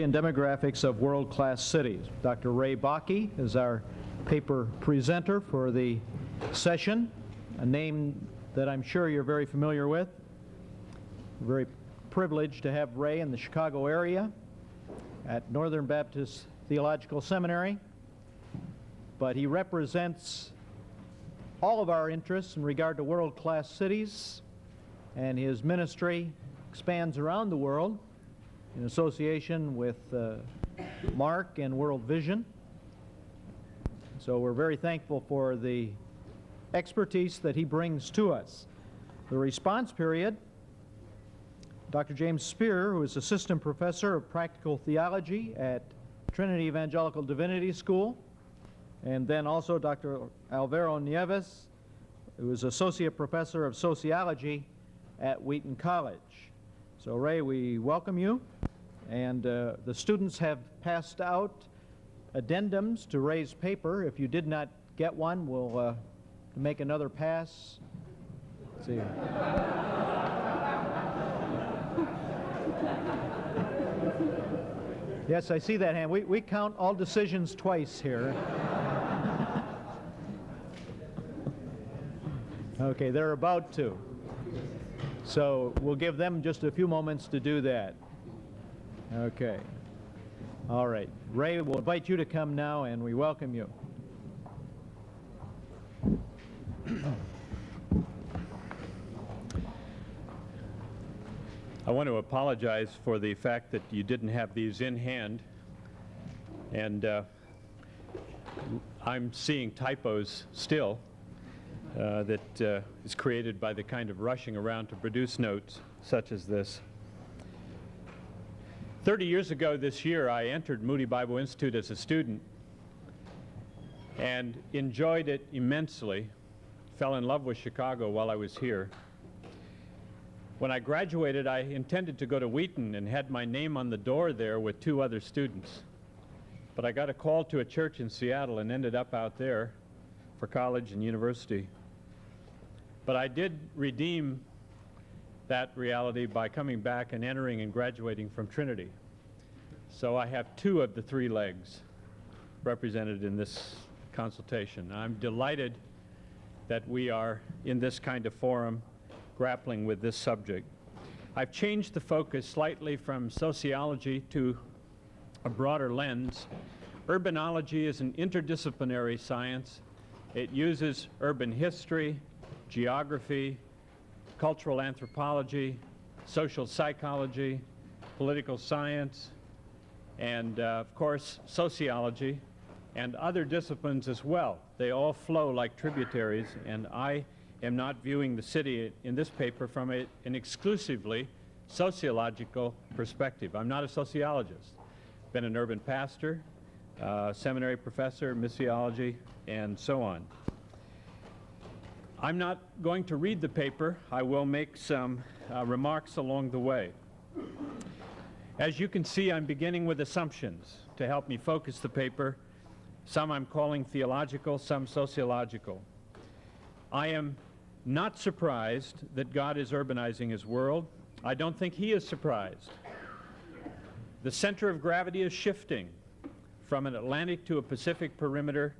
and Demographics of World-Class Cities. Dr. Ray Bakke is our paper presenter for the session, a name that I'm sure you're very familiar with. We're very privileged to have Ray in the Chicago area at Northern Baptist Theological Seminary, but he represents all of our interests in regard to world-class cities, and his ministry expands around the world in association with Mark and World Vision. So we're very thankful for the expertise that he brings to us. The response period, Dr. James Speer, who is Assistant Professor of Practical Theology at Trinity Evangelical Divinity School, and then also Dr. Alvaro Nieves, who is Associate Professor of Sociology at Wheaton College. So Ray, we welcome you, and the students have passed out addendums to Ray's paper. If you did not get one, we'll make another pass. Let's see. Yes, I see that hand. We count all decisions twice here. Okay, they're about to. So we'll give them just a few moments to do that. Okay. All right. Ray, we'll invite you to come now, and we welcome you. I want to apologize for the fact that you didn't have these in hand, and I'm seeing typos still that is created by the kind of rushing around to produce notes such as this. 30 years ago this year, I entered Moody Bible Institute as a student and enjoyed it immensely, fell in love with Chicago while I was here. When I graduated, I intended to go to Wheaton and had my name on the door there with 2 other students. But I got a call to a church in Seattle and ended up out there for college and university. But I did redeem that reality by coming back and entering and graduating from Trinity. So I have 2 of the 3 legs represented in this consultation. I'm delighted that we are in this kind of forum grappling with this subject. I've changed the focus slightly from sociology to a broader lens. Urbanology is an interdisciplinary science. It uses urban history, geography, cultural anthropology, social psychology, political science, and of course sociology, and other disciplines as well. They all flow like tributaries, and I am not viewing the city in this paper from an exclusively sociological perspective. I'm not a sociologist. Been an urban pastor, seminary professor, missiology, and so on. I'm not going to read the paper. I will make some remarks along the way. As you can see, I'm beginning with assumptions to help me focus the paper. Some I'm calling theological, some sociological. I am not surprised that God is urbanizing his world. I don't think he is surprised. The center of gravity is shifting from an Atlantic to a Pacific perimeter.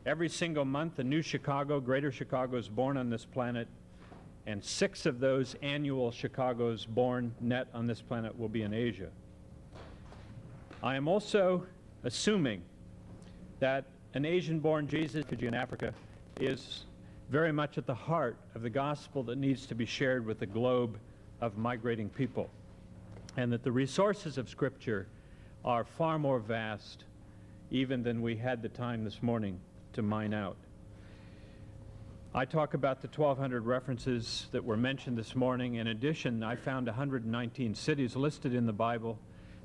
Every single month, a new Chicago, Greater Chicago, is born on this planet, and 6 of those annual Chicagos born net on this planet will be in Asia. I am also assuming that an Asian-born Jesus, refugee in Africa, is very much at the heart of the gospel that needs to be shared with the globe of migrating people, and that the resources of Scripture are far more vast even than we had the time this morning to mine out. I talk about the 1,200 references that were mentioned this morning. In addition, I found 119 cities listed in the Bible,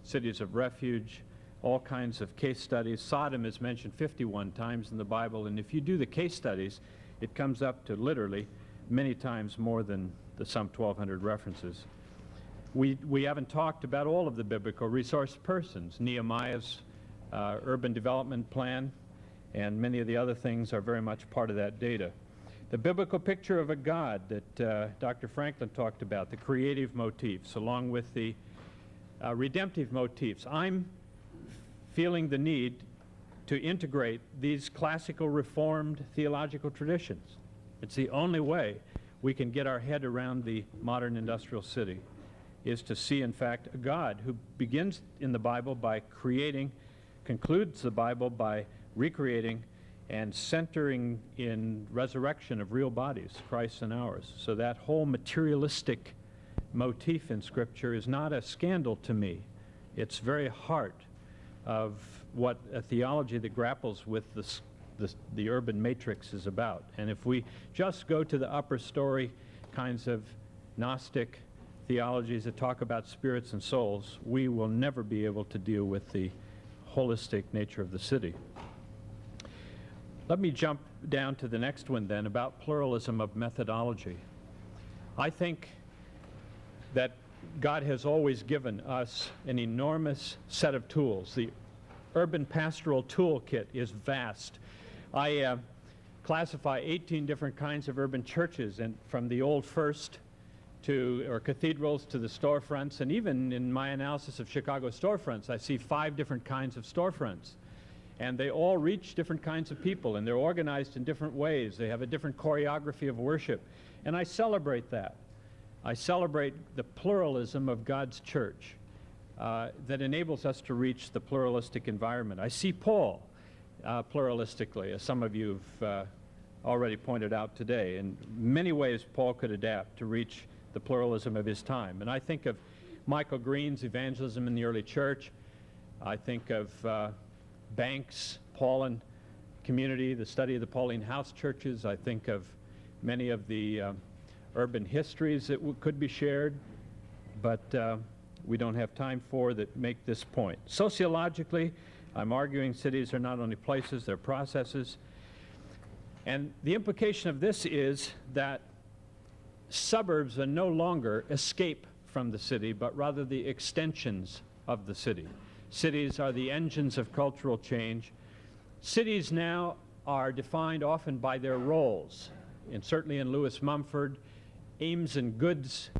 cities of refuge, all kinds of case studies. Sodom is mentioned 51 times in the Bible, and if you do the case studies, it comes up to literally many times more than the some 1,200 references. We haven't talked about all of the biblical resource persons. Nehemiah's urban development plan and many of the other things are very much part of that data. The biblical picture of a God that Dr. Franklin talked about, the creative motifs, along with the redemptive motifs. I'm feeling the need to integrate these classical Reformed theological traditions. It's the only way we can get our head around the modern industrial city, is to see, in fact, a God who begins in the Bible by creating, concludes the Bible by recreating and centering in resurrection of real bodies, Christ and ours. So that whole materialistic motif in Scripture is not a scandal to me. It's very heart of what a theology that grapples with the urban matrix is about. And if we just go to the upper story kinds of Gnostic theologies that talk about spirits and souls, we will never be able to deal with the holistic nature of the city. Let me jump down to the next one then, about pluralism of methodology. I think that God has always given us an enormous set of tools. The urban pastoral toolkit is vast. I classify 18 different kinds of urban churches, and from the old first or cathedrals to the storefronts, and even in my analysis of Chicago storefronts, I see 5 different kinds of storefronts. And they all reach different kinds of people, and they're organized in different ways. They have a different choreography of worship. And I celebrate that. I celebrate the pluralism of God's church that enables us to reach the pluralistic environment. I see Paul pluralistically, as some of you have already pointed out today. In many ways, Paul could adapt to reach the pluralism of his time. And I think of Michael Green's evangelism in the early church. I think of Banks' Pauline community, the study of the Pauline house churches. I think of many of the urban histories that could be shared, but we don't have time for that make this point. Sociologically, I'm arguing cities are not only places, they're processes. And the implication of this is that suburbs are no longer escape from the city, but rather the extensions of the city. Cities are the engines of cultural change. Cities now are defined often by their roles. And certainly in Lewis Mumford, Ames and Good's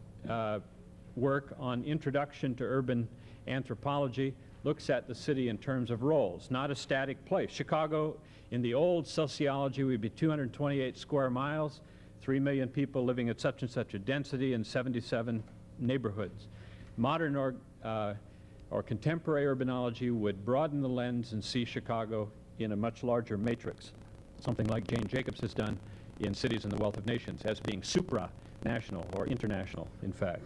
work on Introduction to Urban Anthropology looks at the city in terms of roles, not a static place. Chicago, in the old sociology, would be 228 square miles, 3 million people living at such and such a density in 77 neighborhoods. Modern or contemporary urbanology would broaden the lens and see Chicago in a much larger matrix, something like Jane Jacobs has done in Cities and the Wealth of Nations, as being supranational or international, in fact.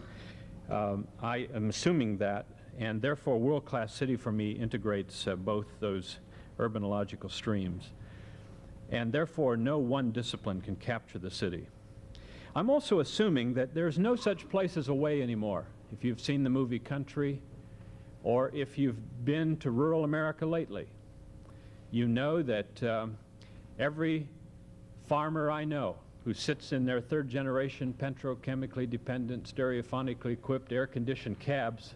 I am assuming that, and therefore world-class city for me integrates both those urbanological streams. And therefore no one discipline can capture the city. I'm also assuming that there's no such place as a way anymore. If you've seen the movie Country, or if you've been to rural America lately, you know that every farmer I know who sits in their third-generation petrochemically dependent, stereophonically equipped, air-conditioned cabs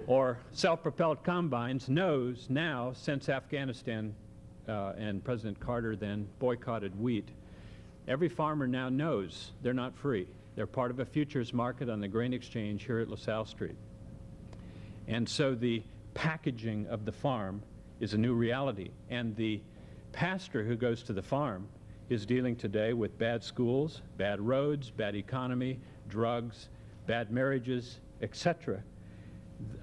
or self-propelled combines knows now, since Afghanistan and President Carter then boycotted wheat, every farmer now knows they're not free. They're part of a futures market on the grain exchange here at LaSalle Street. And so the packaging of the farm is a new reality. And the pastor who goes to the farm is dealing today with bad schools, bad roads, bad economy, drugs, bad marriages, etc.,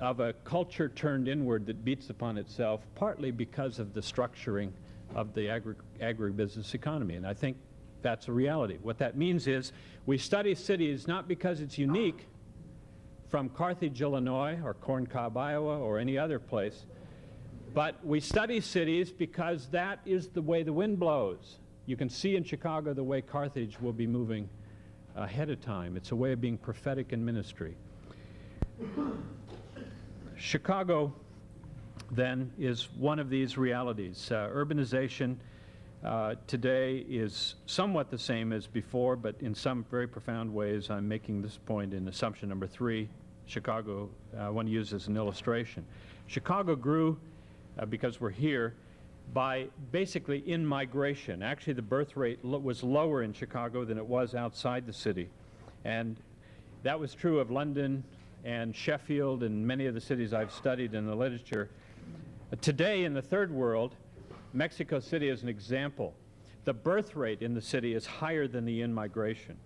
of a culture turned inward that beats upon itself, partly because of the structuring of the agribusiness economy. And I think that's a reality. What that means is we study cities not because it's unique from Carthage, Illinois, or Corn Cob, Iowa, or any other place, but we study cities because that is the way the wind blows. You can see in Chicago the way Carthage will be moving ahead of time. It's a way of being prophetic in ministry. Chicago, then, is one of these realities. Urbanization today is somewhat the same as before, but in some very profound ways. I'm making this point in assumption number 3. Chicago, I want to use as an illustration. Chicago grew, because we're here, by basically in-migration. Actually, the birth rate was lower in Chicago than it was outside the city. And that was true of London and Sheffield and many of the cities I've studied in the literature. Today in the third world, Mexico City is an example. The birth rate in the city is higher than the in-migration.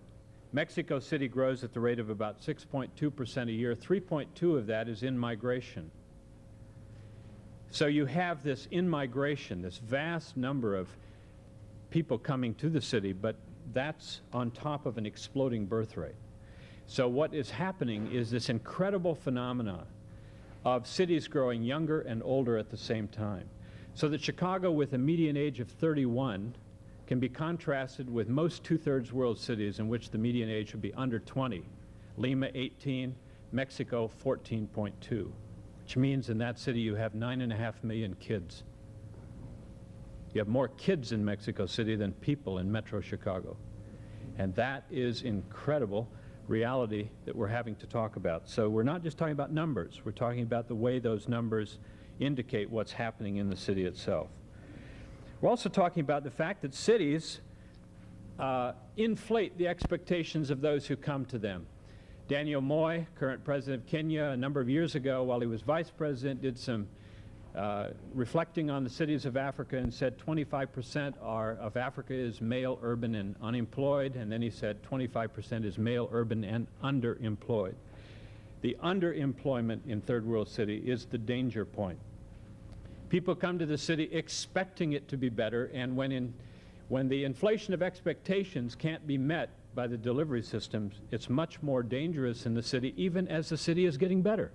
Mexico City grows at the rate of about 6.2% a year. 3.2 of that is in-migration. So you have this in-migration, this vast number of people coming to the city, but that's on top of an exploding birth rate. So what is happening is this incredible phenomenon of cities growing younger and older at the same time. So that Chicago, with a median age of 31, can be contrasted with most two-thirds world cities in which the median age would be under 20. Lima, 18, Mexico, 14.2, which means in that city you have 9.5 million kids. You have more kids in Mexico City than people in Metro Chicago. And that is incredible reality that we're having to talk about. So we're not just talking about numbers, we're talking about the way those numbers indicate what's happening in the city itself. We're also talking about the fact that cities inflate the expectations of those who come to them. Daniel Moi, current president of Kenya, a number of years ago while he was vice president, did some reflecting on the cities of Africa and said 25% of Africa is male, urban, and unemployed, and then he said 25% is male, urban, and underemployed. The underemployment in third world city is the danger point. People come to the city expecting it to be better, and when the inflation of expectations can't be met by the delivery systems, it's much more dangerous in the city, even as the city is getting better.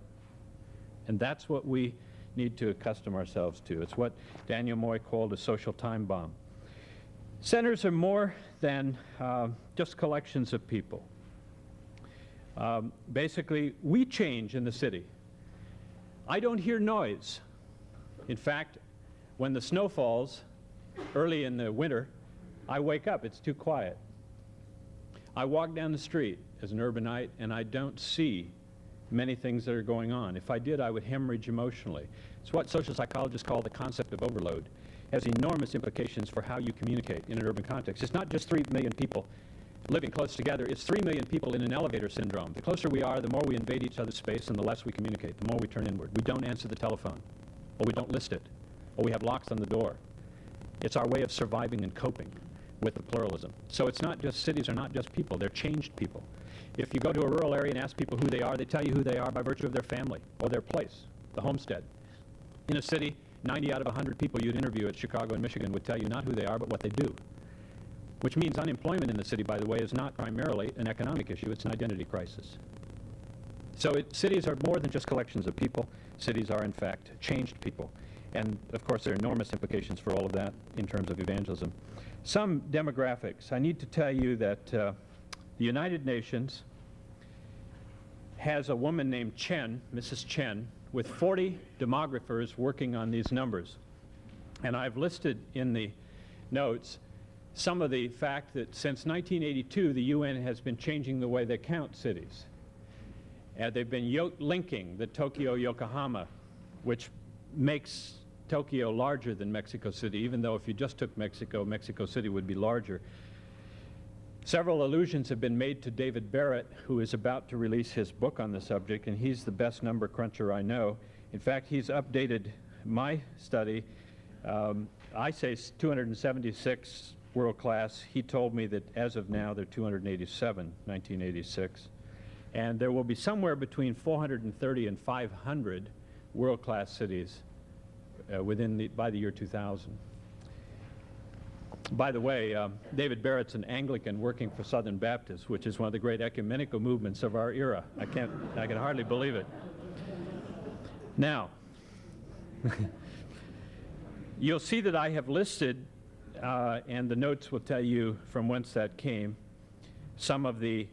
And that's what we need to accustom ourselves to. It's what Daniel Moi called a social time bomb. Centers are more than just collections of people. Basically, we change in the city. I don't hear noise. In fact, when the snow falls early in the winter, I wake up. It's too quiet. I walk down the street as an urbanite, and I don't see many things that are going on. If I did, I would hemorrhage emotionally. It's what social psychologists call the concept of overload. It has enormous implications for how you communicate in an urban context. It's not just 3 million people living close together. It's 3 million people in an elevator syndrome. The closer we are, the more we invade each other's space, and the less we communicate, the more we turn inward. We don't answer the telephone, or we don't list it, or we have locks on the door. It's our way of surviving and coping with the pluralism. So it's not just, cities are not just people, they're changed people. If you go to a rural area and ask people who they are, they tell you who they are by virtue of their family or their place, the homestead. In a city, 90 out of 100 people you'd interview at Chicago and Michigan would tell you not who they are, but what they do. Which means unemployment in the city, by the way, is not primarily an economic issue, it's an identity crisis. So cities are more than just collections of people. Cities are, in fact, changed people. And, of course, there are enormous implications for all of that in terms of evangelism. Some demographics. I need to tell you that the United Nations has a woman named Chen, Mrs. Chen, with 40 demographers working on these numbers. And I've listed in the notes some of the fact that since 1982, the UN has been changing the way they count cities. They've been linking the Tokyo-Yokohama, which makes Tokyo larger than Mexico City, even though if you just took Mexico, Mexico City would be larger. Several allusions have been made to David Barrett, who is about to release his book on the subject, and he's the best number cruncher I know. In fact, he's updated my study. I say 276 world class. He told me that as of now, they're 287, 1986. And there will be somewhere between 430 and 500 world-class cities by the year 2000. By the way, David Barrett's an Anglican working for Southern Baptists, which is one of the great ecumenical movements of our era. I can hardly believe it. Now, you'll see that I have listed, and the notes will tell you from whence that came, some of the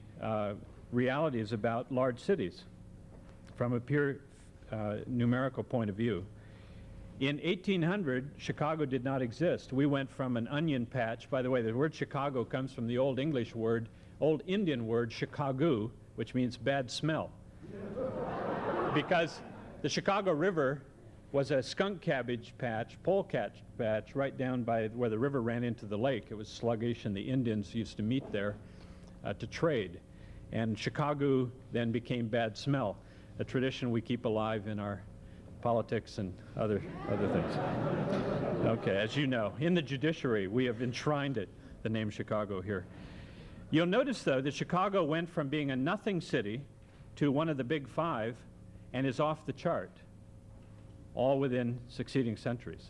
realities about large cities from a pure numerical point of view. In 1800, Chicago did not exist. We went from an onion patch. By the way, the word Chicago comes from the Old Indian word Chicago, which means bad smell. Because the Chicago River was a skunk cabbage patch, polecat patch, right down by where the river ran into the lake. It was sluggish, and the Indians used to meet there to trade. And Chicago then became bad smell. a tradition we keep alive in our politics and other things. Okay, as you know, in the judiciary, we have enshrined it, the name Chicago here. You'll notice, though, that Chicago went from being a nothing city to one of the big five and is off the chart, all within succeeding centuries.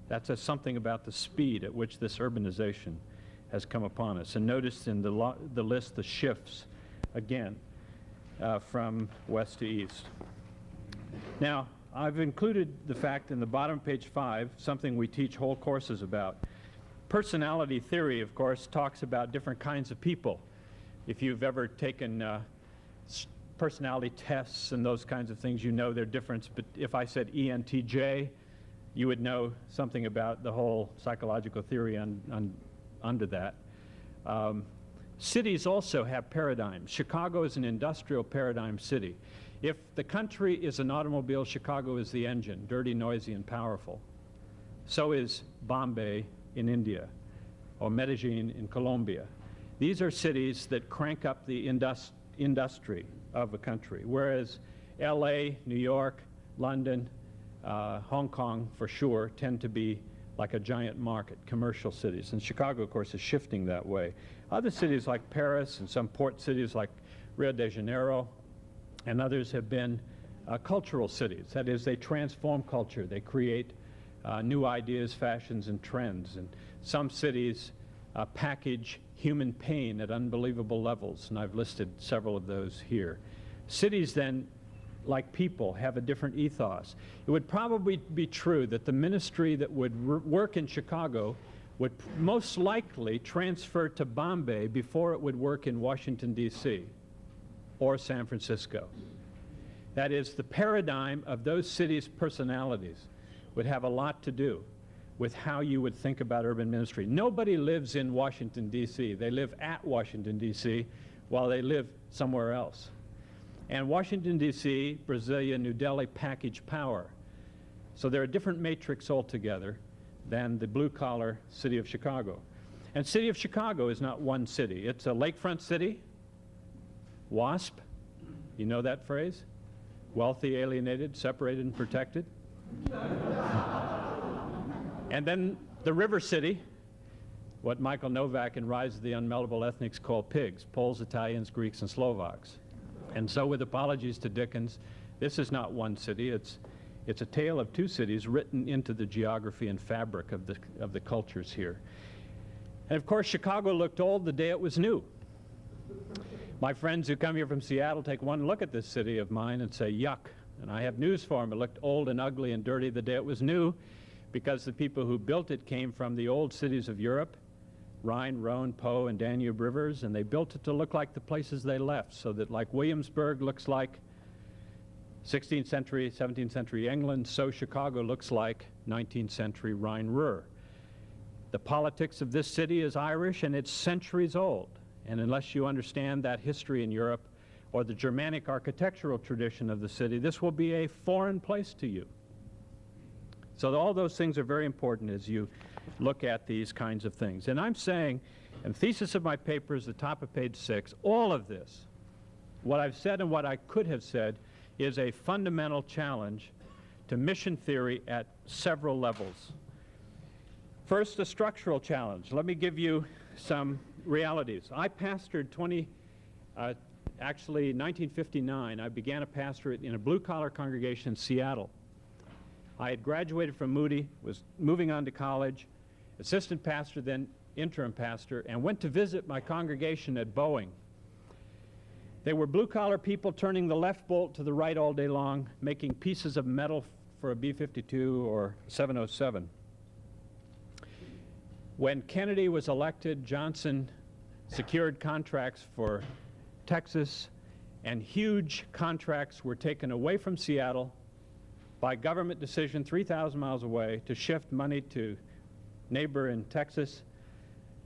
That says something about the speed at which this urbanization has come upon us. And notice in the list the shifts, again, from west to east. Now, I've included the fact in the bottom of page 5, something we teach whole courses about. Personality theory, of course, talks about different kinds of people. If you've ever taken personality tests and those kinds of things, you know their difference. But if I said ENTJ, you would know something about the whole psychological theory under that. Cities also have paradigms. Chicago is an industrial paradigm city. If the country is an automobile, Chicago is the engine, dirty, noisy, and powerful. So is Bombay in India, or Medellin in Colombia. These are cities that crank up the industry of a country, whereas LA, New York, London, Hong Kong, for sure, tend to be like a giant market, commercial cities. And Chicago, of course, is shifting that way. Other cities like Paris and some port cities like Rio de Janeiro and others have been cultural cities. That is, they transform culture. They create new ideas, fashions, and trends. And some cities package human pain at unbelievable levels, and I've listed several of those here. Cities then, like people, have a different ethos. It would probably be true that the ministry that would work in Chicago would most likely transfer to Bombay before it would work in Washington, D.C. or San Francisco. That is, the paradigm of those cities' personalities would have a lot to do with how you would think about urban ministry. Nobody lives in Washington, D.C. They live at Washington, D.C. while they live somewhere else. And Washington, D.C., Brasilia, New Delhi package power. So they're a different matrix altogether than the blue-collar city of Chicago. And city of Chicago is not one city. It's a lakefront city, WASP, you know that phrase? Wealthy, alienated, separated, and protected. And then the river city, what Michael Novak in Rise of the Unmeltable Ethnics call pigs, Poles, Italians, Greeks, and Slovaks. And so with apologies to Dickens, this is not one city. It's a tale of two cities written into the geography and fabric of the cultures here. And of course, Chicago looked old the day it was new. My friends who come here from Seattle take one look at this city of mine and say, yuck. And I have news for them. It looked old and ugly and dirty the day it was new because the people who built it came from the old cities of Europe, Rhine, Rhone, Po, and Danube rivers, and they built it to look like the places they left, so that like Williamsburg looks like 16th century, 17th century England, so Chicago looks like 19th century Rhine-Ruhr. The politics of this city is Irish, and it's centuries old. And unless you understand that history in Europe or the Germanic architectural tradition of the city, this will be a foreign place to you. So all those things are very important as you look at these kinds of things. And I'm saying, and thesis of my paper is the top of page 6, all of this, what I've said and what I could have said, is a fundamental challenge to mission theory at several levels. First, a structural challenge. Let me give you some realities. I pastored 1959, I began a pastorate in a blue-collar congregation in Seattle. I had graduated from Moody, was moving on to college, assistant pastor, then interim pastor, and went to visit my congregation at Boeing. They were blue-collar people turning the left bolt to the right all day long, making pieces of metal for a B-52 or 707. When Kennedy was elected, Johnson secured contracts for Texas, and huge contracts were taken away from Seattle by government decision 3,000 miles away to shift money to neighbor in Texas,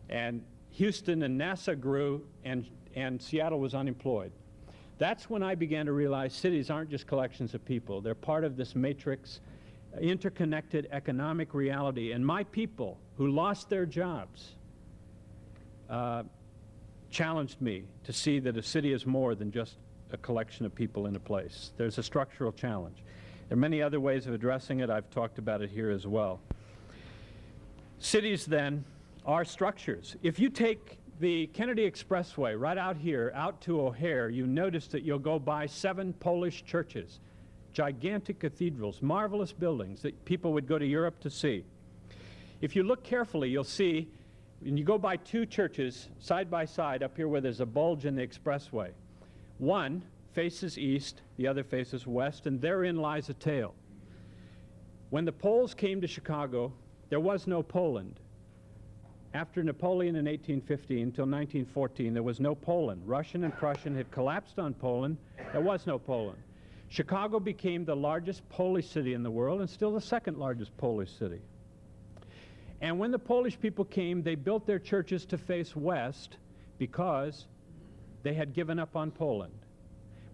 and Houston and NASA grew, and Seattle was unemployed. That's when I began to realize cities aren't just collections of people. They're part of this matrix, interconnected economic reality. And my people who lost their jobs challenged me to see that a city is more than just a collection of people in a place. There's a structural challenge. There are many other ways of addressing it. I've talked about it here as well. Cities, then, are structures. If you take the Kennedy Expressway right out here, out to O'Hare, you notice that you'll go by 7 Polish churches, gigantic cathedrals, marvelous buildings that people would go to Europe to see. If you look carefully, you'll see, when you go by 2 churches side by side up here where there's a bulge in the expressway, one faces east, the other faces west, and therein lies a tale. When the Poles came to Chicago, there was no Poland. After Napoleon in 1815 until 1914, there was no Poland. Russian and Prussian had collapsed on Poland. There was no Poland. Chicago became the largest Polish city in the world and still the second largest Polish city. And when the Polish people came, they built their churches to face west because they had given up on Poland.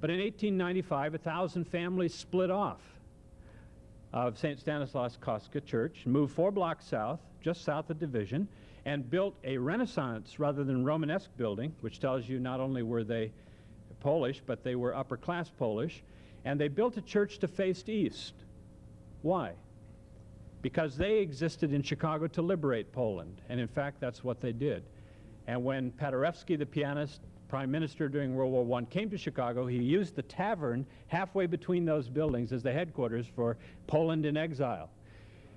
But in 1895, 1,000 families split off of St. Stanislaus Kostka Church, moved 4 blocks south, just south of Division, and built a Renaissance rather than Romanesque building, which tells you not only were they Polish, but they were upper-class Polish, and they built a church to face east. Why? Because they existed in Chicago to liberate Poland, and in fact, that's what they did. And when Paderewski, the pianist, prime minister during World War I, came to Chicago, he used the tavern halfway between those buildings as the headquarters for Poland in exile.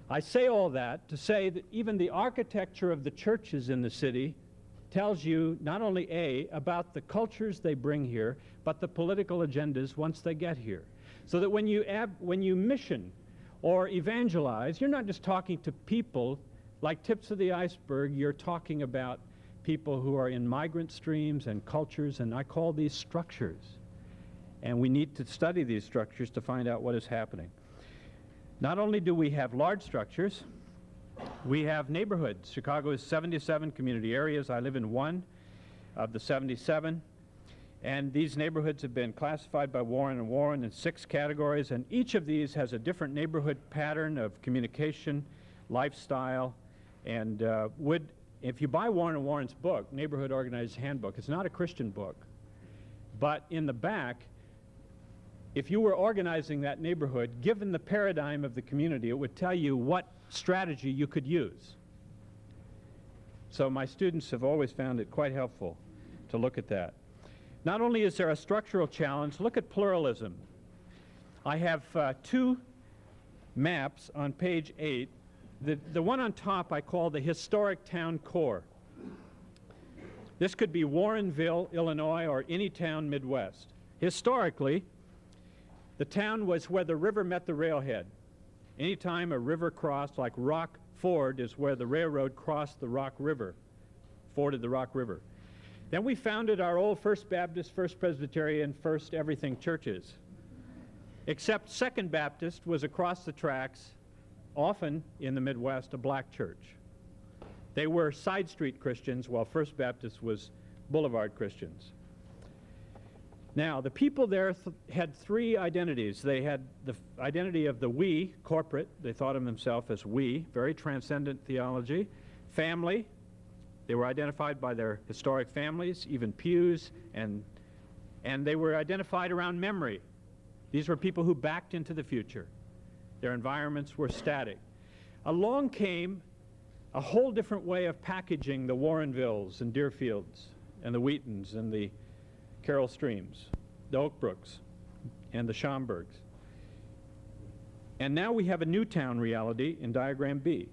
I say all that to say that even the architecture of the churches in the city tells you not only about the cultures they bring here, but the political agendas once they get here. So that when you mission or evangelize, you're not just talking to people like tips of the iceberg, you're talking about people who are in migrant streams and cultures, and I call these structures. And we need to study these structures to find out what is happening. Not only do we have large structures, we have neighborhoods. Chicago is 77 community areas. I live in one of the 77. And these neighborhoods have been classified by Warren & Warren in 6 categories, and each of these has a different neighborhood pattern of communication, lifestyle, and if you buy Warren & Warren's book, Neighborhood Organized Handbook, it's not a Christian book, but in the back, if you were organizing that neighborhood, given the paradigm of the community, it would tell you what strategy you could use. So my students have always found it quite helpful to look at that. Not only is there a structural challenge, look at pluralism. I have 2 maps on page 8. The one on top I call the historic town core. This could be Warrenville, Illinois, or any town Midwest. Historically, the town was where the river met the railhead. Anytime a river crossed, like Rock Ford is where the railroad crossed the Rock River, forded the Rock River. Then we founded our old First Baptist, First Presbyterian, First Everything churches. Except Second Baptist was across the tracks, often in the Midwest, a black church. They were side street Christians, while First Baptist was boulevard Christians. Now, the people there had 3 identities. They had the identity of the we, corporate. They thought of themselves as we, very transcendent theology. Family. They were identified by their historic families, even pews, and they were identified around memory. These were people who backed into the future. Their environments were static. Along came a whole different way of packaging the Warrenvilles and Deerfields and the Wheatons and the Carroll Streams, the Oakbrooks and the Schomburgs. And now we have a new town reality in diagram B.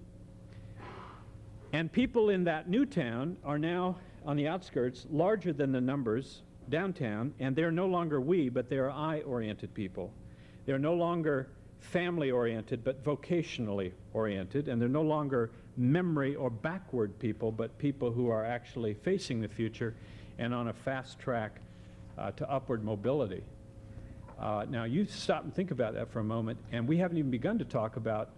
And people in that new town are now on the outskirts larger than the numbers downtown, and they're no longer we, but they are I-oriented people. They're no longer family-oriented, but vocationally oriented, and they're no longer memory or backward people, but people who are actually facing the future and on a fast track to upward mobility. Now, you stop and think about that for a moment, and we haven't even begun to talk about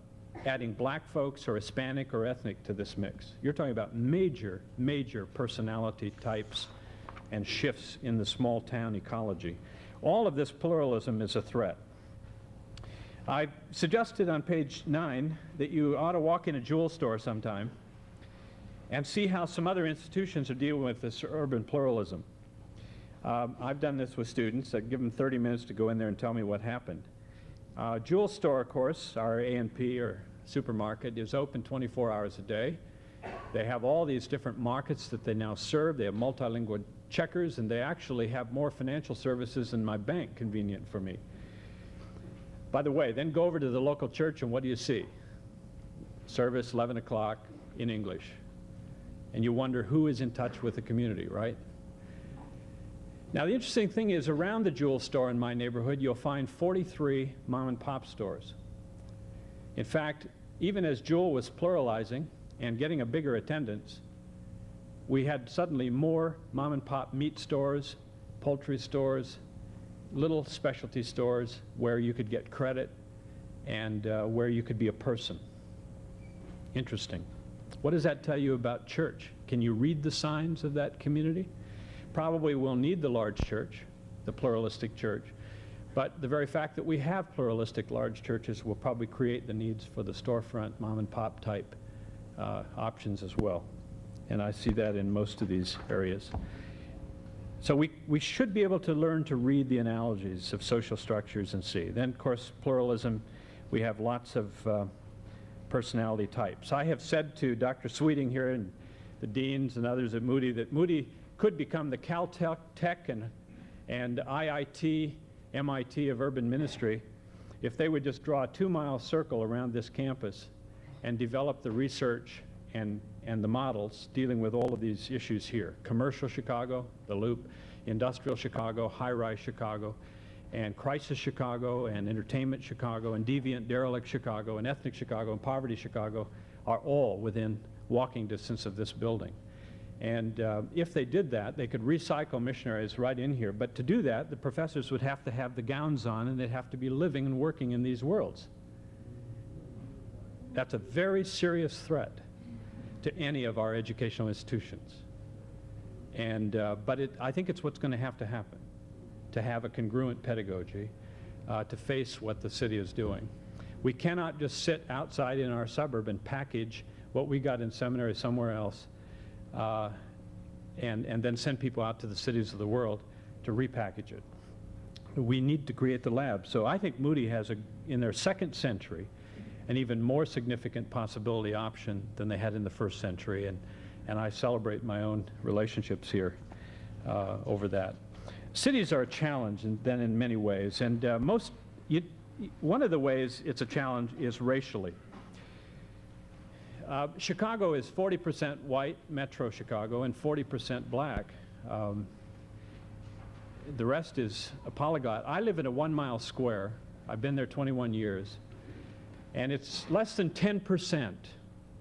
adding black folks or Hispanic or ethnic to this mix. You're talking about major, major personality types and shifts in the small town ecology. All of this pluralism is a threat. I suggested on page 9 that you ought to walk in a jewel store sometime and see how some other institutions are dealing with this urban pluralism. I've done this with students. I give them 30 minutes to go in there and tell me what happened. Jewel Store, of course, our A&P or supermarket, is open 24 hours a day. They have all these different markets that they now serve. They have multilingual checkers, and they actually have more financial services than my bank, convenient for me. By the way, then go over to the local church, and what do you see? Service 11 o'clock in English. And you wonder who is in touch with the community, right? Now, the interesting thing is, around the Jewel Store in my neighborhood, you'll find 43 mom-and-pop stores. In fact, even as Jewel was pluralizing and getting a bigger attendance, we had suddenly more mom-and-pop meat stores, poultry stores, little specialty stores where you could get credit and where you could be a person. Interesting. What does that tell you about church? Can you read the signs of that community? Probably we'll need the large church, the pluralistic church, but the very fact that we have pluralistic large churches will probably create the needs for the storefront, mom-and-pop type options as well. And I see that in most of these areas. So we should be able to learn to read the analogies of social structures and see. Then, of course, pluralism, we have lots of personality types. I have said to Dr. Sweeting here and the deans and others at Moody that Moody could become the Caltech and IIT, MIT of urban ministry if they would just draw a 2-mile circle around this campus and develop the research and the models dealing with all of these issues here. Commercial Chicago, the Loop, industrial Chicago, high-rise Chicago, and crisis Chicago, and entertainment Chicago, and deviant derelict Chicago, and ethnic Chicago, and poverty Chicago are all within walking distance of this building. And if they did that, they could recycle missionaries right in here. But to do that, the professors would have to have the gowns on, and they'd have to be living and working in these worlds. That's a very serious threat to any of our educational institutions. And, but I think it's what's going to happen, to have a congruent pedagogy, to face what the city is doing. We cannot just sit outside in our suburb and package what we got in seminary somewhere else, and then send people out to the cities of the world to repackage it. We need to create the lab. So I think Moody has, in their second century, an even more significant possibility option than they had in the first century, and I celebrate my own relationships here over that. Cities are a challenge then in many ways, and one of the ways it's a challenge is racially. Chicago is 40% white, metro Chicago, and 40% black. The rest is a polyglot. I live in a 1-mile square. I've been there 21 years. And it's less than 10%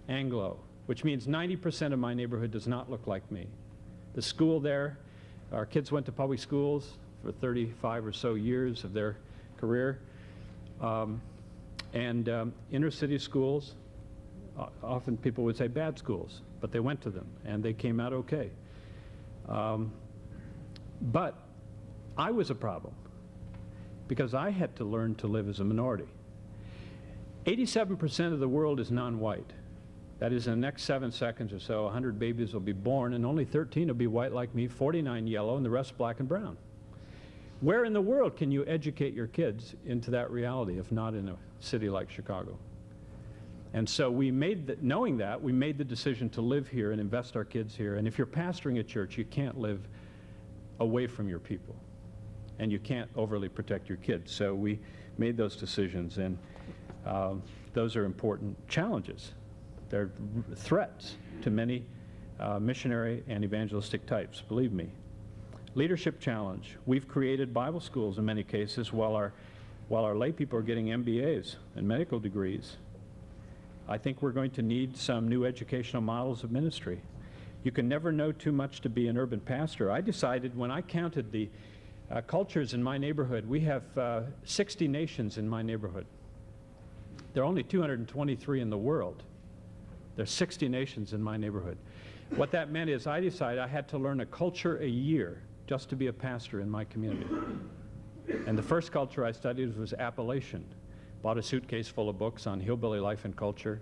Anglo, which means 90% of my neighborhood does not look like me. The school there, our kids went to public schools for 35 or so years of their career. Inner city schools, often people would say bad schools, but they went to them and they came out okay. But I was a problem because I had to learn to live as a minority. 87% of the world is non-white. That is, in the next 7 seconds or so, 100 babies will be born, and only 13 will be white like me, 49 yellow, and the rest black and brown. Where in the world can you educate your kids into that reality, if not in a city like Chicago? And so knowing that, we made the decision to live here and invest our kids here. And if you're pastoring a church, you can't live away from your people, and you can't overly protect your kids. So we made those decisions, and those are important challenges. They're threats to many missionary and evangelistic types, believe me. Leadership challenge. We've created Bible schools in many cases while our lay people are getting MBAs and medical degrees. I think we're going to need some new educational models of ministry. You can never know too much to be an urban pastor. I decided when I counted the cultures in my neighborhood, we have 60 nations in my neighborhood. There are only 223 in the world. There's 60 nations in my neighborhood. What that meant is I decided I had to learn a culture a year just to be a pastor in my community. And the first culture I studied was Appalachian. Bought a suitcase full of books on hillbilly life and culture,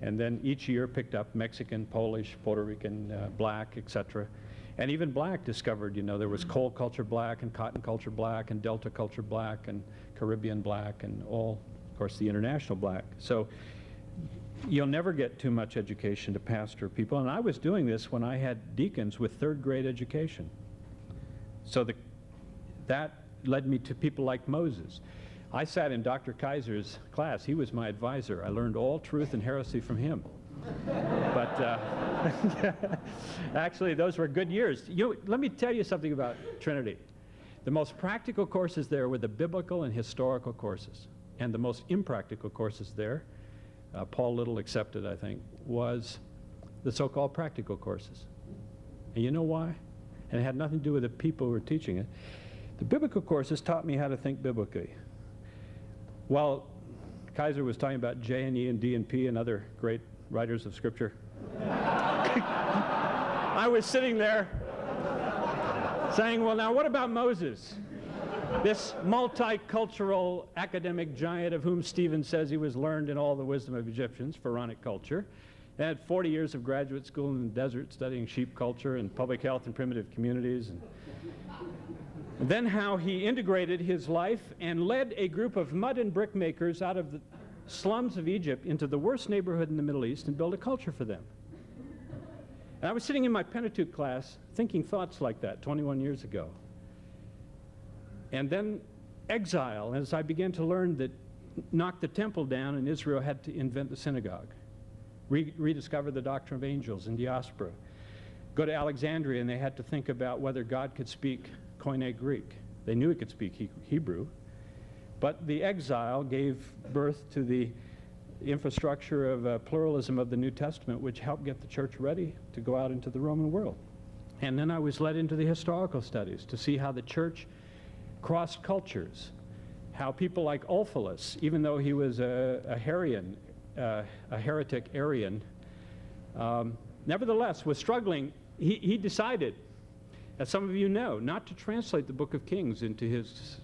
and then each year picked up Mexican, Polish, Puerto Rican, black, etc. And even black discovered, there was coal culture black and cotton culture black and Delta culture black and Caribbean black and all, of course, the international black. So you'll never get too much education to pastor people. And I was doing this when I had deacons with third-grade education. So that led me to people like Moses. I sat in Dr. Kaiser's class. He was my advisor. I learned all truth and heresy from him. But actually, those were good years. Let me tell you something about Trinity. The most practical courses there were the biblical and historical courses. And the most impractical courses there, Paul Little accepted, I think, was the so-called practical courses. And you know why? And it had nothing to do with the people who were teaching it. The biblical courses taught me how to think biblically. While Kaiser was talking about J and E and D and P and other great writers of Scripture, I was sitting there saying, well, now what about Moses? This multicultural academic giant of whom Stephen says he was learned in all the wisdom of Egyptians, pharaonic culture, and had 40 years of graduate school in the desert studying sheep culture and public health and primitive communities. And then how he integrated his life and led a group of mud and brick makers out of the slums of Egypt into the worst neighborhood in the Middle East and built a culture for them. And I was sitting in my Pentateuch class thinking thoughts like that 21 years ago. And then exile, as I began to learn that knock the temple down and Israel had to invent the synagogue, rediscover the doctrine of angels in diaspora, go to Alexandria and they had to think about whether God could speak Koine Greek. They knew he could speak Hebrew, but the exile gave birth to the infrastructure of pluralism of the New Testament, which helped get the church ready to go out into the Roman world. And then I was led into the historical studies to see how the church crossed cultures, how people like Ulfilas, even though he was a heretic Arian, nevertheless was struggling. He decided, as some of you know, not to translate the Book of Kings into his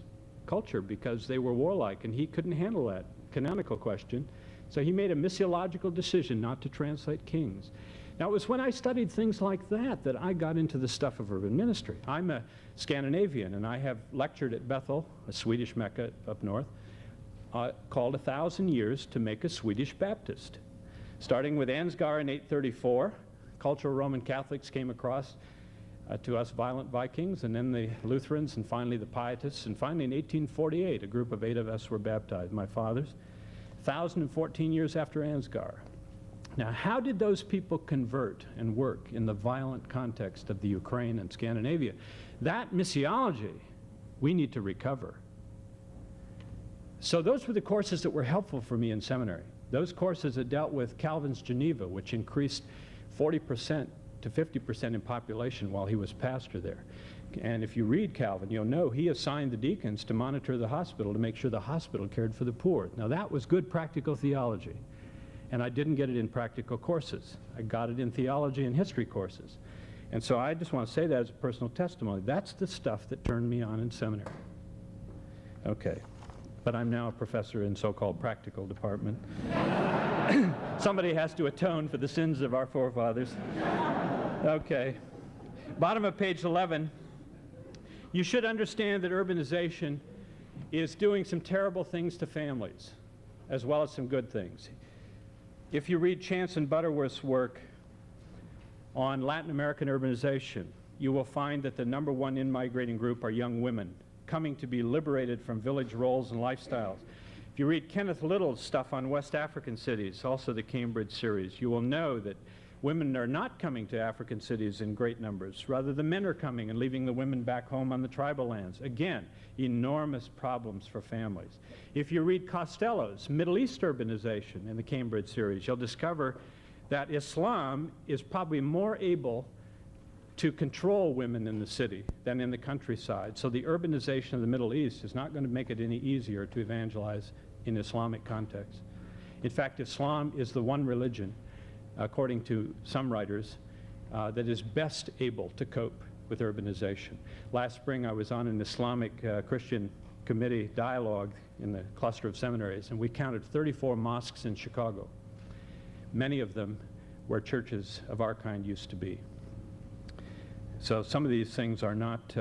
culture because they were warlike, and he couldn't handle that canonical question. So he made a missiological decision not to translate Kings. Now, it was when I studied things like that that I got into the stuff of urban ministry. I'm a Scandinavian, and I have lectured at Bethel, a Swedish Mecca up north, called 1,000 Years to Make a Swedish Baptist. Starting with Ansgar in 834, cultural Roman Catholics came across to us violent Vikings, and then the Lutherans, and finally the Pietists, and finally in 1848, a group of 8 of us were baptized, my fathers, 1,014 years after Ansgar. Now, how did those people convert and work in the violent context of the Ukraine and Scandinavia? That missiology we need to recover. So those were the courses that were helpful for me in seminary. Those courses that dealt with Calvin's Geneva, which increased 40% to 50% in population while he was pastor there. And if you read Calvin, you'll know he assigned the deacons to monitor the hospital to make sure the hospital cared for the poor. Now that was good practical theology. And I didn't get it in practical courses. I got it in theology and history courses. And so I just want to say that as a personal testimony. That's the stuff that turned me on in seminary. Okay. But I'm now a professor in so-called practical department. Somebody has to atone for the sins of our forefathers. Okay. Bottom of page 11. You should understand that urbanization is doing some terrible things to families, as well as some good things. If you read Chance and Butterworth's work on Latin American urbanization, you will find that the #1 in-migrating group are young women, coming to be liberated from village roles and lifestyles. If you read Kenneth Little's stuff on West African cities, also the Cambridge series, you will know that women are not coming to African cities in great numbers. Rather, the men are coming and leaving the women back home on the tribal lands. Again, enormous problems for families. If you read Costello's Middle East urbanization in the Cambridge series, you'll discover that Islam is probably more able to control women in the city than in the countryside. So the urbanization of the Middle East is not going to make it any easier to evangelize in Islamic context. In fact, Islam is the one religion, according to some writers, that is best able to cope with urbanization. Last spring, I was on an Islamic Christian committee dialogue in the cluster of seminaries, and we counted 34 mosques in Chicago, many of them where churches of our kind used to be. So some of these things are not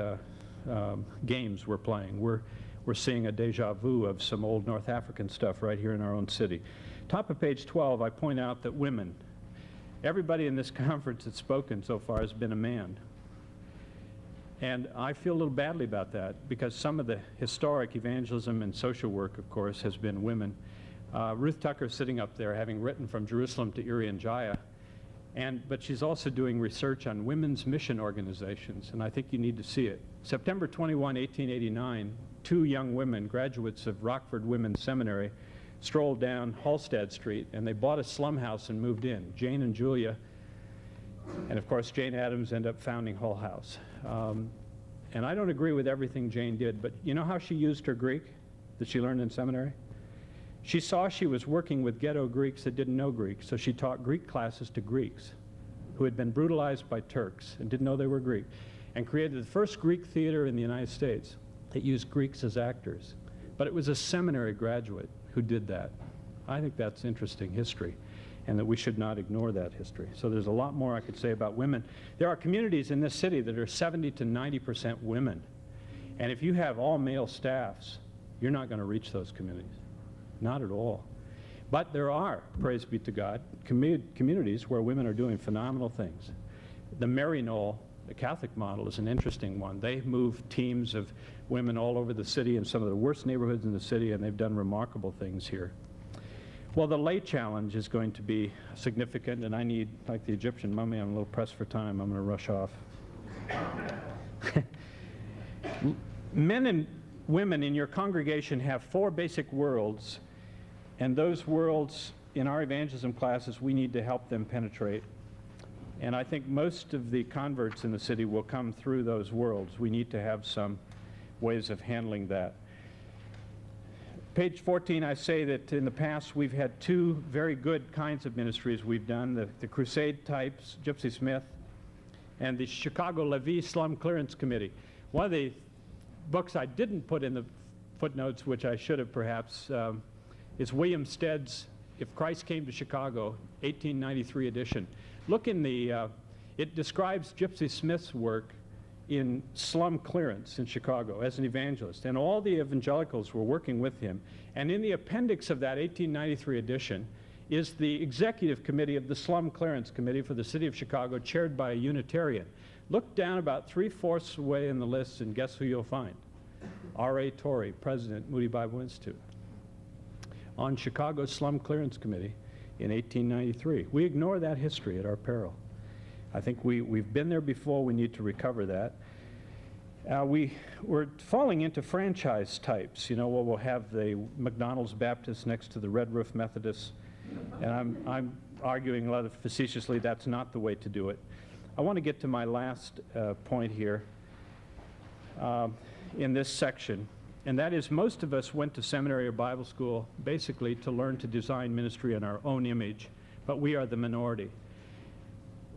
games we're playing. We're seeing a deja vu of some old North African stuff right here in our own city. Top of page 12, I point out that women, everybody in this conference that's spoken so far has been a man. And I feel a little badly about that, because some of the historic evangelism and social work, of course, has been women. Ruth Tucker sitting up there, having written From Jerusalem to Irian Jaya, but she's also doing research on women's mission organizations, and I think you need to see it. September 21, 1889, two young women, graduates of Rockford Women's Seminary, strolled down Halstead Street, and they bought a slum house and moved in, Jane and Julia. And of course, Jane Addams ended up founding Hull House. And I don't agree with everything Jane did, but you know how she used her Greek that she learned in seminary? She saw she was working with ghetto Greeks that didn't know Greek, so she taught Greek classes to Greeks who had been brutalized by Turks and didn't know they were Greek, and created the first Greek theater in the United States that used Greeks as actors. But it was a seminary graduate who did that. I think that's interesting history, and that we should not ignore that history. So there's a lot more I could say about women. There are communities in this city that are 70 to 90% women. And if you have all male staffs, you're not going to reach those communities. Not at all. But there are, praise be to God, communities where women are doing phenomenal things. The Maryknoll, the Catholic model, is an interesting one. They move teams of women all over the city in some of the worst neighborhoods in the city, and they've done remarkable things here. Well, the lay challenge is going to be significant, and I need, like the Egyptian mummy, I'm a little pressed for time. I'm going to rush off. Men and women in your congregation have four basic worlds, and those worlds, in our evangelism classes, we need to help them penetrate. And I think most of the converts in the city will come through those worlds. We need to have some ways of handling that. Page 14, I say that in the past we've had two very good kinds of ministries we've done, the crusade types, Gypsy Smith, and the Chicago Levee Slum Clearance Committee. One of the books I didn't put in the footnotes, which I should have perhaps, is William Stead's If Christ Came to Chicago, 1893 edition. Look in the, it describes Gypsy Smith's work in slum clearance in Chicago as an evangelist, and all the evangelicals were working with him. And in the appendix of that 1893 edition is the executive committee of the Slum Clearance Committee for the city of Chicago, chaired by a Unitarian. Look down about 3/4 away in the list, and guess who you'll find? R.A. Torrey, president, Moody Bible Institute, on Chicago's Slum Clearance Committee in 1893. We ignore that history at our peril. I think we've been there before. We need to recover that. We're falling into franchise types. You know, we'll have the McDonald's Baptist next to the Red Roof Methodists, and I'm arguing rather facetiously that's not the way to do it. I want to get to my last point here in this section, and that is most of us went to seminary or Bible school basically to learn to design ministry in our own image, but we are the minority.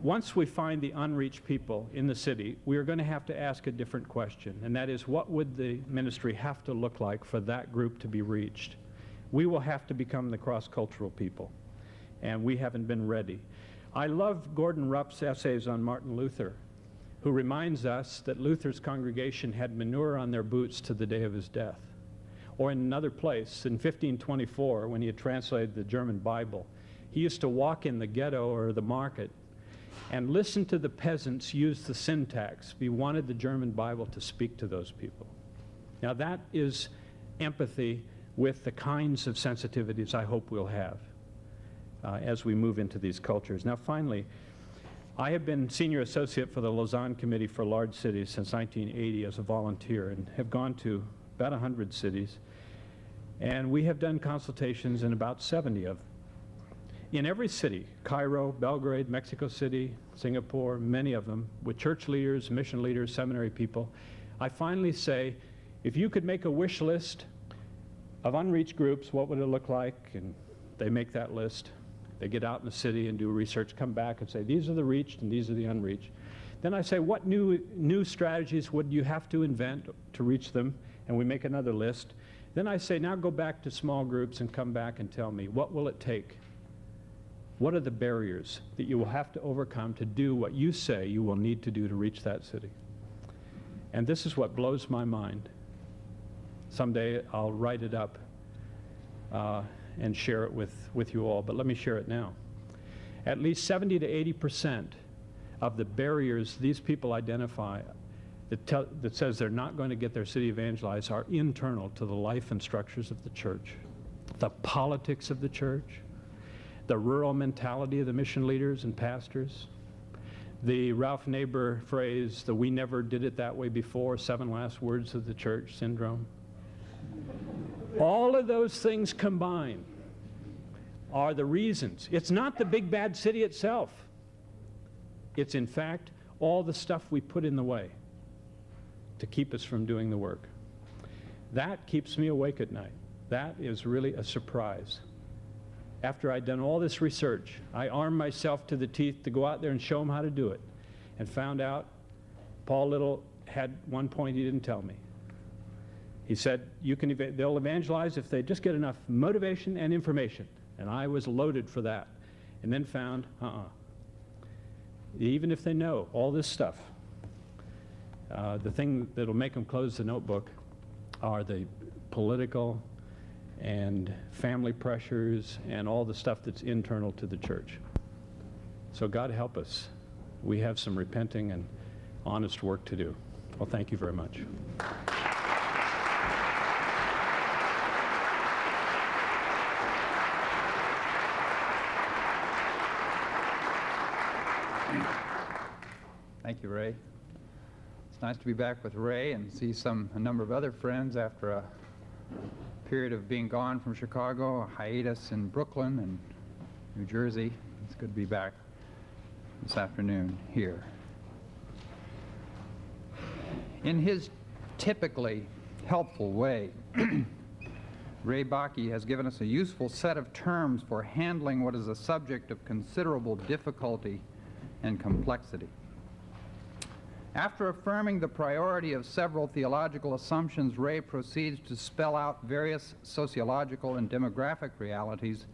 Once we find the unreached people in the city, we are going to have to ask a different question, and that is, what would the ministry have to look like for that group to be reached? We will have to become the cross-cultural people, and we haven't been ready. I love Gordon Rupp's essays on Martin Luther, who reminds us that Luther's congregation had manure on their boots to the day of his death. Or in another place, in 1524, when he had translated the German Bible, he used to walk in the ghetto or the market and listen to the peasants use the syntax. He wanted the German Bible to speak to those people. Now that is empathy with the kinds of sensitivities I hope we'll have as we move into these cultures. Now finally, I have been senior associate for the Lausanne Committee for Large Cities since 1980 as a volunteer, and have gone to about 100 cities. And we have done consultations in about 70 of them. In every city, Cairo, Belgrade, Mexico City, Singapore, many of them, with church leaders, mission leaders, seminary people, I finally say, if you could make a wish list of unreached groups, what would it look like? And they make that list. They get out in the city and do research, come back and say, these are the reached and these are the unreached. Then I say, what new strategies would you have to invent to reach them? And we make another list. Then I say, now go back to small groups and come back and tell me, what will it take What are the barriers that you will have to overcome to do what you say you will need to do to reach that city? And this is what blows my mind. Someday I'll write it up and share it with you all, but let me share it now. At least 70 to 80% of the barriers these people identify that says they're not going to get their city evangelized are internal to the life and structures of the church, the politics of the church, the rural mentality of the mission leaders and pastors, the Ralph Naber phrase, the "we never did it that way before, 7 last words of the church" syndrome. All of those things combined are the reasons. It's not the big bad city itself. It's in fact all the stuff we put in the way to keep us from doing the work. That keeps me awake at night. That is really a surprise. After I'd done all this research, I armed myself to the teeth to go out there and show them how to do it, and found out Paul Little had one point he didn't tell me. He said, they'll evangelize if they just get enough motivation and information. And I was loaded for that. And then found, even if they know all this stuff, the thing that'll make them close the notebook are the political and family pressures and all the stuff that's internal to the church. So God help us. We have some repenting and honest work to do. Well, thank you very much. Thank you, Ray. It's nice to be back with Ray and see a number of other friends after a period of being gone from Chicago, a hiatus in Brooklyn and New Jersey. It's good to be back this afternoon here. In his typically helpful way, Ray Bakke has given us a useful set of terms for handling what is a subject of considerable difficulty and complexity. After affirming the priority of several theological assumptions, Ray proceeds to spell out various sociological and demographic realities,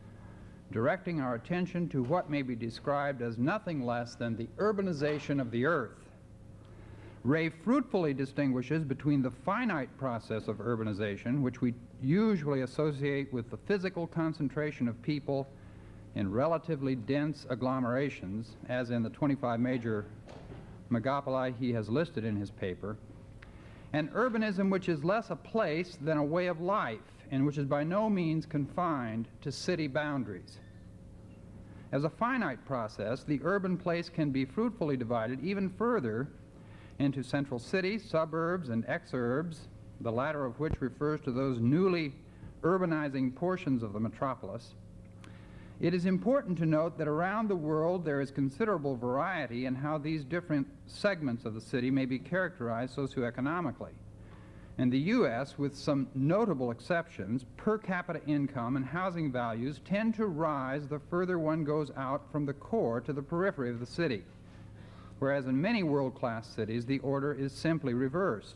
directing our attention to what may be described as nothing less than the urbanization of the earth. Ray fruitfully distinguishes between the finite process of urbanization, which we usually associate with the physical concentration of people in relatively dense agglomerations, as in the 25 major megapoli he has listed in his paper, and urbanism which is less a place than a way of life, and which is by no means confined to city boundaries. As a finite process, the urban place can be fruitfully divided even further into central cities, suburbs, and exurbs, the latter of which refers to those newly urbanizing portions of the metropolis. It is important to note that around the world there is considerable variety in how these different segments of the city may be characterized socioeconomically. In the U.S., with some notable exceptions, per capita income and housing values tend to rise the further one goes out from the core to the periphery of the city, whereas in many world-class cities the order is simply reversed.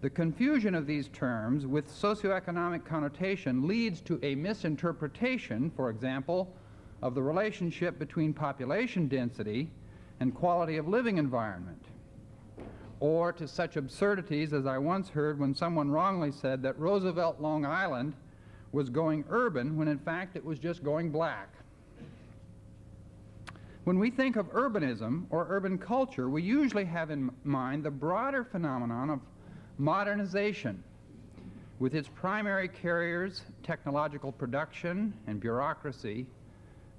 The confusion of these terms with socioeconomic connotation leads to a misinterpretation, for example, of the relationship between population density and quality of living environment, or to such absurdities as I once heard when someone wrongly said that Roosevelt, Long Island, was going urban when in fact it was just going black. When we think of urbanism or urban culture, we usually have in mind the broader phenomenon of modernization, with its primary carriers, technological production and bureaucracy,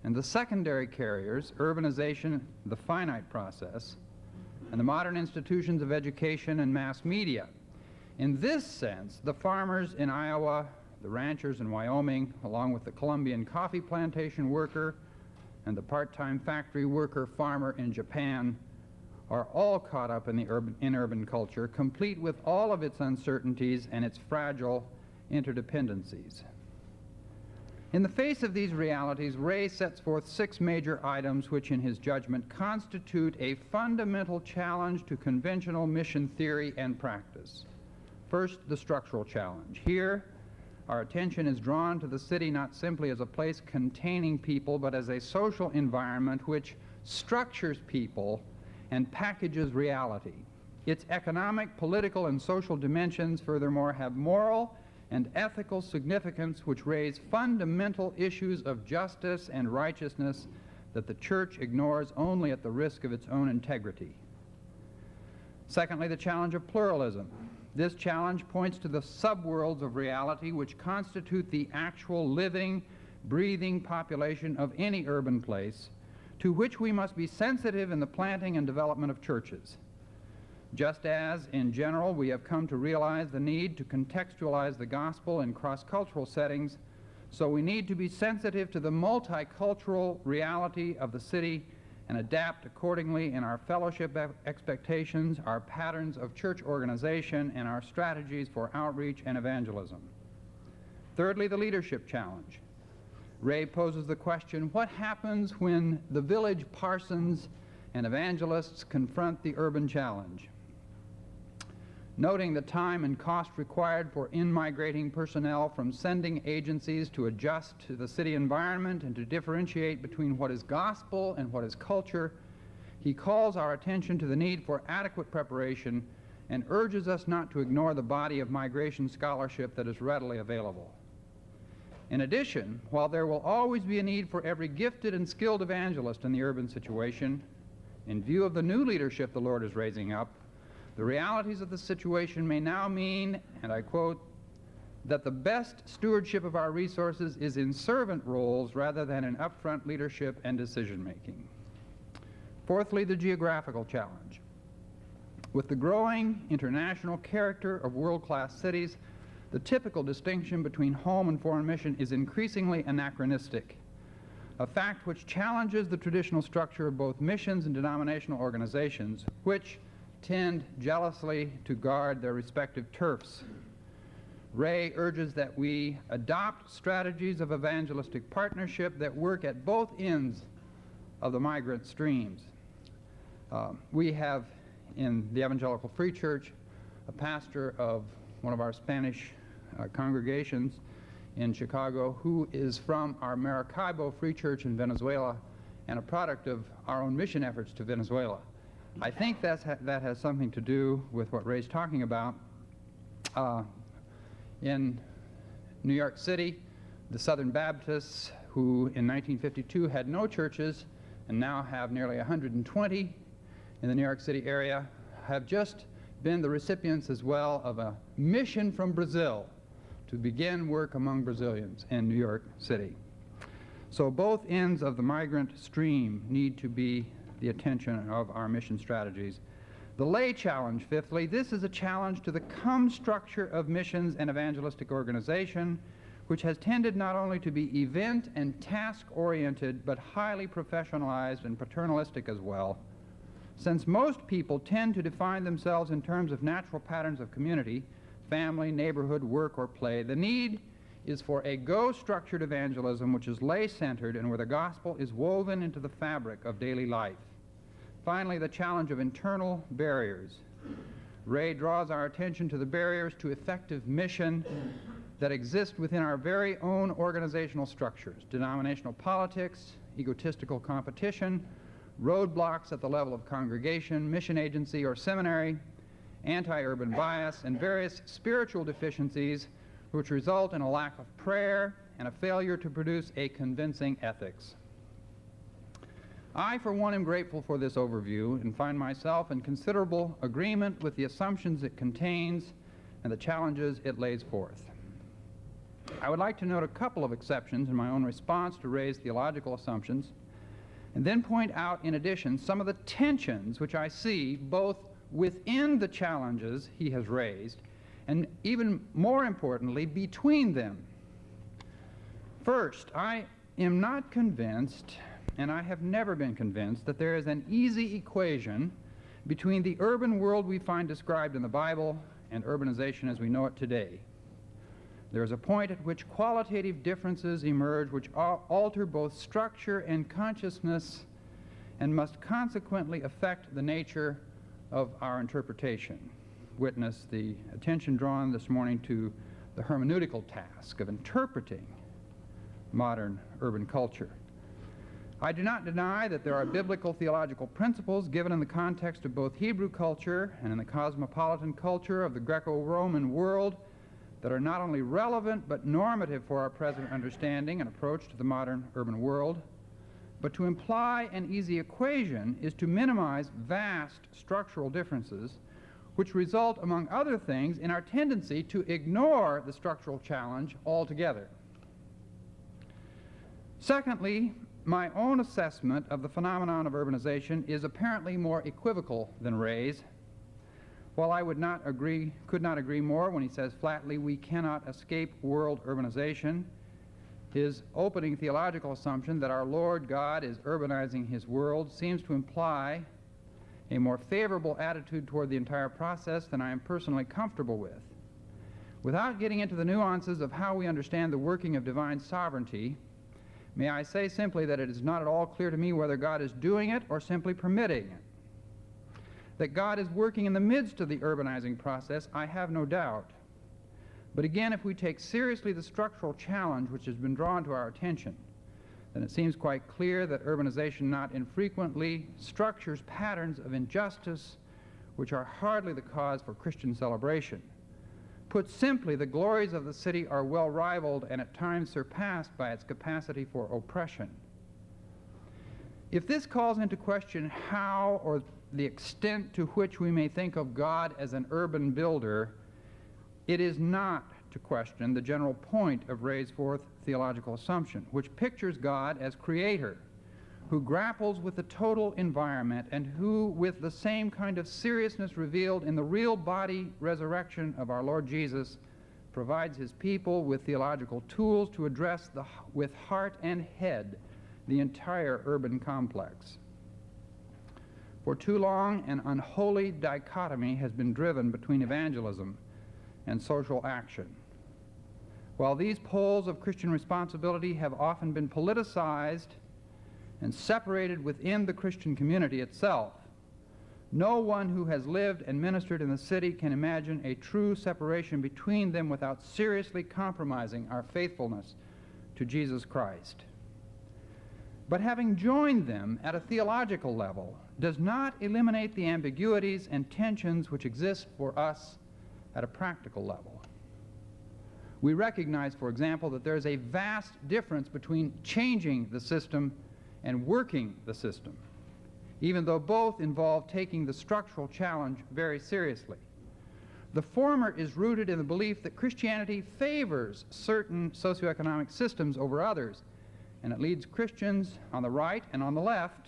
and the secondary carriers, urbanization, the finite process, and the modern institutions of education and mass media. In this sense, the farmers in Iowa, the ranchers in Wyoming, along with the Colombian coffee plantation worker and the part-time factory worker farmer in Japan, are all caught up in urban culture, complete with all of its uncertainties and its fragile interdependencies. In the face of these realities, Ray sets forth 6 major items which, in his judgment, constitute a fundamental challenge to conventional mission theory and practice. First, the structural challenge. Here, our attention is drawn to the city not simply as a place containing people, but as a social environment which structures people and packages reality. Its economic, political, and social dimensions, furthermore, have moral and ethical significance which raise fundamental issues of justice and righteousness that the church ignores only at the risk of its own integrity. Secondly, the challenge of pluralism. This challenge points to the subworlds of reality which constitute the actual living, breathing population of any urban place, to which we must be sensitive in the planting and development of churches. Just as, in general, we have come to realize the need to contextualize the gospel in cross-cultural settings, so we need to be sensitive to the multicultural reality of the city and adapt accordingly in our fellowship expectations, our patterns of church organization, and our strategies for outreach and evangelism. Thirdly, the leadership challenge. Ray poses the question, what happens when the village parsons and evangelists confront the urban challenge? Noting the time and cost required for in-migrating personnel from sending agencies to adjust to the city environment and to differentiate between what is gospel and what is culture, he calls our attention to the need for adequate preparation and urges us not to ignore the body of migration scholarship that is readily available. In addition, while there will always be a need for every gifted and skilled evangelist in the urban situation, in view of the new leadership the Lord is raising up, the realities of the situation may now mean, and I quote, that the best stewardship of our resources is in servant roles rather than in upfront leadership and decision-making. Fourthly, the geographical challenge. With the growing international character of world-class cities, the typical distinction between home and foreign mission is increasingly anachronistic, a fact which challenges the traditional structure of both missions and denominational organizations, which tend jealously to guard their respective turfs. Ray urges that we adopt strategies of evangelistic partnership that work at both ends of the migrant streams. We have in the Evangelical Free Church a pastor of one of our Spanish congregations in Chicago who is from our Maracaibo Free Church in Venezuela and a product of our own mission efforts to Venezuela. I think that has something to do with what Ray's talking about. In New York City, the Southern Baptists, who in 1952 had no churches and now have nearly 120 in the New York City area, have just been the recipients as well of a mission from Brazil to begin work among Brazilians in New York City. So both ends of the migrant stream need to be the attention of our mission strategies. The lay challenge, fifthly, this is a challenge to the come structure of missions and evangelistic organization, which has tended not only to be event and task-oriented, but highly professionalized and paternalistic as well. Since most people tend to define themselves in terms of natural patterns of community, family, neighborhood, work, or play, the need is for a go-structured evangelism which is lay-centered and where the gospel is woven into the fabric of daily life. Finally, the challenge of internal barriers. Ray draws our attention to the barriers to effective mission that exist within our very own organizational structures: denominational politics, egotistical competition, roadblocks at the level of congregation, mission agency, or seminary, anti-urban bias, and various spiritual deficiencies which result in a lack of prayer and a failure to produce a convincing ethics. I, for one, am grateful for this overview and find myself in considerable agreement with the assumptions it contains and the challenges it lays forth. I would like to note a couple of exceptions in my own response to Ray's theological assumptions, and then point out, in addition, some of the tensions which I see both within the challenges he has raised and, even more importantly, between them. First, I am not convinced, and I have never been convinced, that there is an easy equation between the urban world we find described in the Bible and urbanization as we know it today. There is a point at which qualitative differences emerge which alter both structure and consciousness and must consequently affect the nature of our interpretation. Witness the attention drawn this morning to the hermeneutical task of interpreting modern urban culture. I do not deny that there are biblical theological principles given in the context of both Hebrew culture and in the cosmopolitan culture of the Greco-Roman world that are not only relevant but normative for our present understanding and approach to the modern urban world. But to imply an easy equation is to minimize vast structural differences which result, among other things, in our tendency to ignore the structural challenge altogether. Secondly, my own assessment of the phenomenon of urbanization is apparently more equivocal than Ray's. While I could not agree more when he says flatly we cannot escape world urbanization, his opening theological assumption that our Lord God is urbanizing his world seems to imply a more favorable attitude toward the entire process than I am personally comfortable with. Without getting into the nuances of how we understand the working of divine sovereignty, may I say simply that it is not at all clear to me whether God is doing it or simply permitting it. That God is working in the midst of the urbanizing process, I have no doubt. But again, if we take seriously the structural challenge which has been drawn to our attention, then it seems quite clear that urbanization not infrequently structures patterns of injustice which are hardly the cause for Christian celebration. Put simply, the glories of the city are well rivaled and at times surpassed by its capacity for oppression. If this calls into question how or the extent to which we may think of God as an urban builder, it is not to question the general point of Ray's fourth theological assumption, which pictures God as creator, who grapples with the total environment and who, with the same kind of seriousness revealed in the real body resurrection of our Lord Jesus, provides his people with theological tools to address with heart and head the entire urban complex. For too long, an unholy dichotomy has been driven between evangelism and social action. While these poles of Christian responsibility have often been politicized and separated within the Christian community itself, no one who has lived and ministered in the city can imagine a true separation between them without seriously compromising our faithfulness to Jesus Christ. But having joined them at a theological level does not eliminate the ambiguities and tensions which exist for us at a practical level. We recognize, for example, that there is a vast difference between changing the system and working the system, even though both involve taking the structural challenge very seriously. The former is rooted in the belief that Christianity favors certain socioeconomic systems over others, and it leads Christians on the right and on the left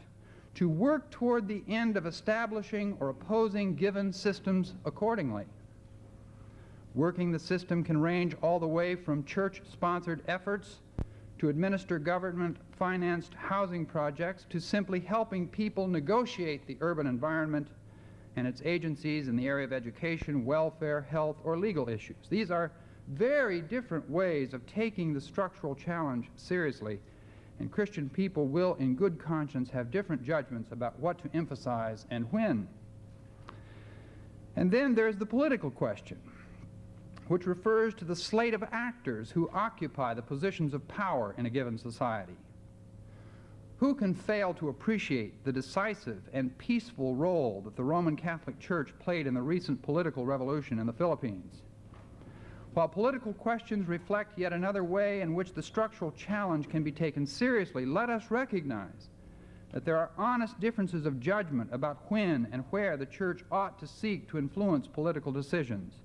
to work toward the end of establishing or opposing given systems accordingly. Working the system can range all the way from church-sponsored efforts to administer government-financed housing projects to simply helping people negotiate the urban environment and its agencies in the area of education, welfare, health, or legal issues. These are very different ways of taking the structural challenge seriously, and Christian people will, in good conscience, have different judgments about what to emphasize and when. And then there's the political question, which refers to the slate of actors who occupy the positions of power in a given society. Who can fail to appreciate the decisive and peaceful role that the Roman Catholic Church played in the recent political revolution in the Philippines? While political questions reflect yet another way in which the structural challenge can be taken seriously, let us recognize that there are honest differences of judgment about when and where the Church ought to seek to influence political decisions,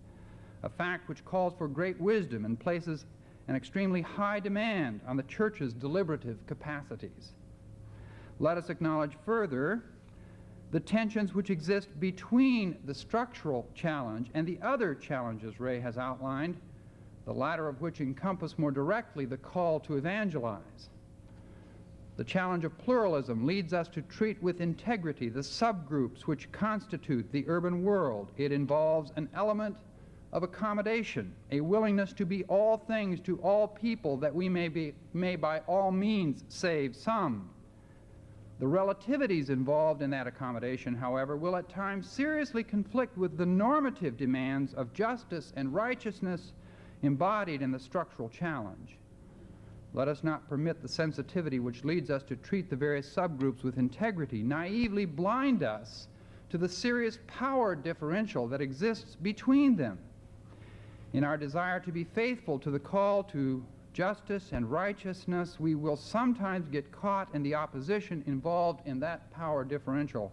a fact which calls for great wisdom and places an extremely high demand on the Church's deliberative capacities. Let us acknowledge further the tensions which exist between the structural challenge and the other challenges Ray has outlined, the latter of which encompass more directly the call to evangelize. The challenge of pluralism leads us to treat with integrity the subgroups which constitute the urban world. It involves an element of accommodation, a willingness to be all things to all people that we may by all means save some. The relativities involved in that accommodation, however, will at times seriously conflict with the normative demands of justice and righteousness embodied in the structural challenge. Let us not permit the sensitivity which leads us to treat the various subgroups with integrity naively blind us to the serious power differential that exists between them. In our desire to be faithful to the call to justice and righteousness, we will sometimes get caught in the opposition involved in that power differential.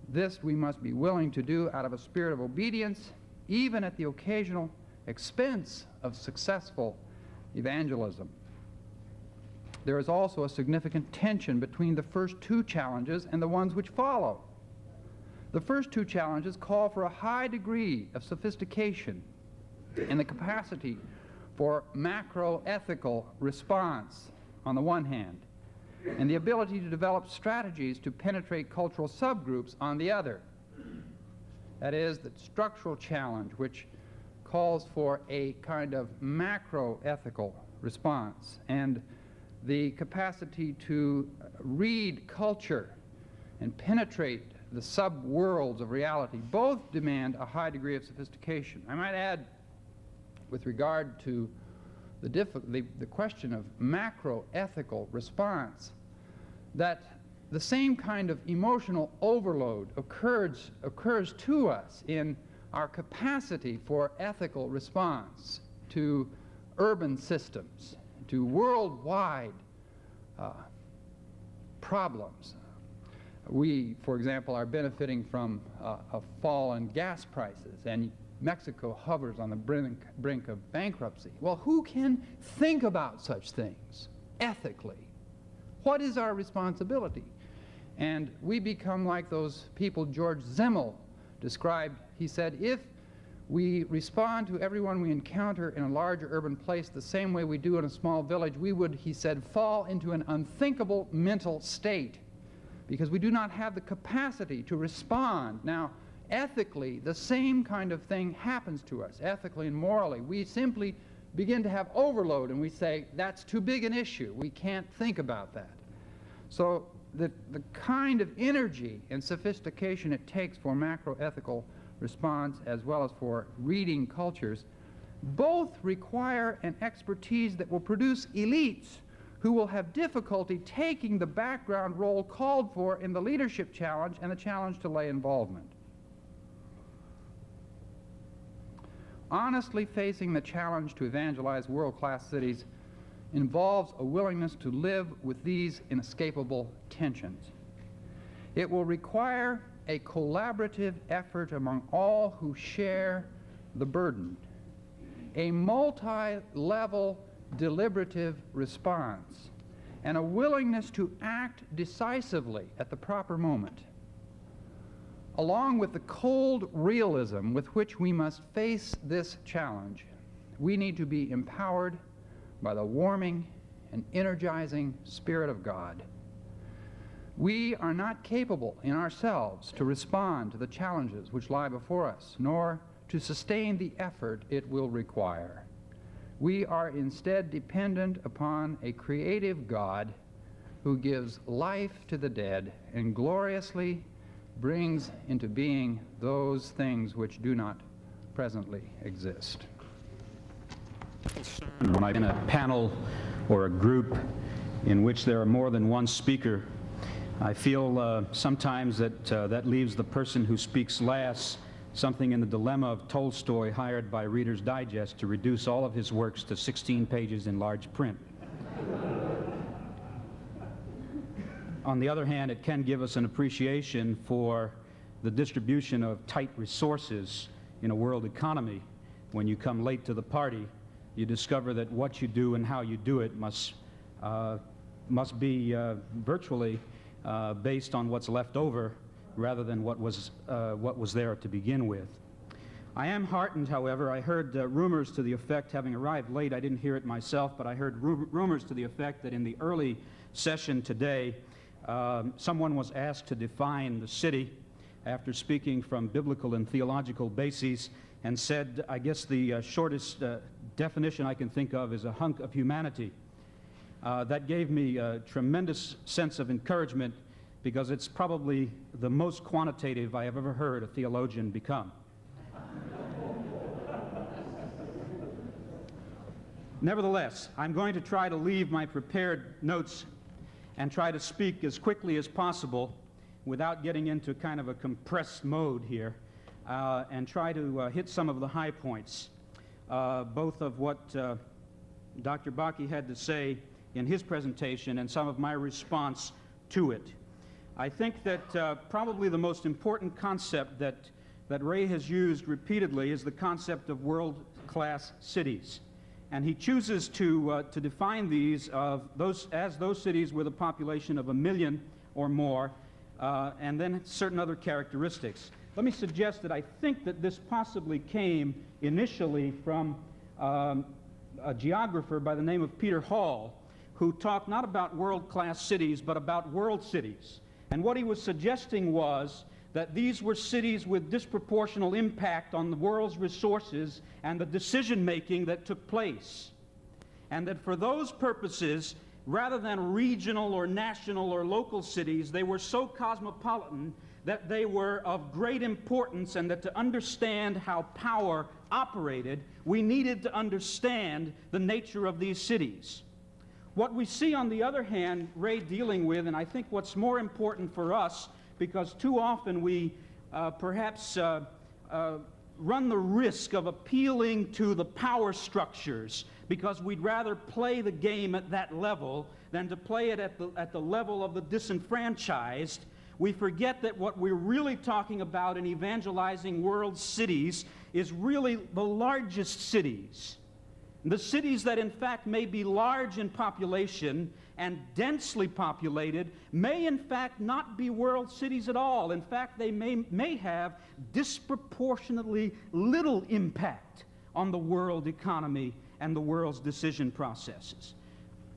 This we must be willing to do out of a spirit of obedience, even at the occasional expense of successful evangelism. There is also a significant tension between the first two challenges and the ones which follow. The first two challenges call for a high degree of sophistication and the capacity for macro-ethical response on the one hand, and the ability to develop strategies to penetrate cultural subgroups on the other. That is, the structural challenge, which calls for a kind of macro-ethical response, and the capacity to read culture and penetrate the sub-worlds of reality, both demand a high degree of sophistication. I might add, with regard to the question of macro-ethical response, that the same kind of emotional overload occurs to us in our capacity for ethical response to urban systems, to worldwide problems. We, for example, are benefiting from a fall in gas prices, and Mexico hovers on the brink of bankruptcy. Well, who can think about such things ethically? What is our responsibility? And we become like those people George Simmel described. He said, if we respond to everyone we encounter in a larger urban place the same way we do in a small village, we would, he said, fall into an unthinkable mental state because we do not have the capacity to respond. Now, ethically, the same kind of thing happens to us, ethically and morally. We simply begin to have overload and we say, that's too big an issue. We can't think about that. So the kind of energy and sophistication it takes for macroethical response as well as for reading cultures both require an expertise that will produce elites who will have difficulty taking the background role called for in the leadership challenge and the challenge to lay involvement. Honestly facing the challenge to evangelize world-class cities involves a willingness to live with these inescapable tensions. It will require a collaborative effort among all who share the burden, a multi-level deliberative response, and a willingness to act decisively at the proper moment. Along with the cold realism with which we must face this challenge, we need to be empowered by the warming and energizing Spirit of God. We are not capable in ourselves to respond to the challenges which lie before us, nor to sustain the effort it will require. We are instead dependent upon a creative God who gives life to the dead and gloriously brings into being those things which do not presently exist. When I'm in a panel or a group in which there are more than one speaker, I feel sometimes that that leaves the person who speaks last something in the dilemma of Tolstoy hired by Reader's Digest to reduce all of his works to 16 pages in large print. On the other hand, it can give us an appreciation for the distribution of tight resources in a world economy. When you come late to the party, you discover that what you do and how you do it must be virtually based on what's left over rather than what was there to begin with. I am heartened, however. I heard rumors to the effect, having arrived late, I didn't hear it myself, but I heard rumors to the effect that in the early session today, someone was asked to define the city after speaking from biblical and theological bases and said, I guess the shortest definition I can think of is a hunk of humanity. That gave me a tremendous sense of encouragement because it's probably the most quantitative I have ever heard a theologian become. Nevertheless, I'm going to try to leave my prepared notes and try to speak as quickly as possible without getting into kind of a compressed mode here, and try to hit some of the high points, both of what Dr. Bakke had to say in his presentation and some of my response to it. I think that probably the most important concept that Ray has used repeatedly is the concept of world-class cities. And he chooses to define these as those cities with a population of 1 million or more, and then certain other characteristics. Let me suggest that I think that this possibly came initially from a geographer by the name of Peter Hall, who talked not about world-class cities, but about world cities. And what he was suggesting was that these were cities with disproportional impact on the world's resources and the decision-making that took place. And that for those purposes, rather than regional or national or local cities, they were so cosmopolitan that they were of great importance, and that to understand how power operated, we needed to understand the nature of these cities. What we see, on the other hand, Ray dealing with, and I think what's more important for us, because too often we perhaps run the risk of appealing to the power structures, because we'd rather play the game at that level than to play it at the level of the disenfranchised. We forget that what we're really talking about in evangelizing world cities is really the largest cities. The cities that in fact may be large in population and densely populated may in fact not be world cities at all. In fact, they may have disproportionately little impact on the world economy and the world's decision processes.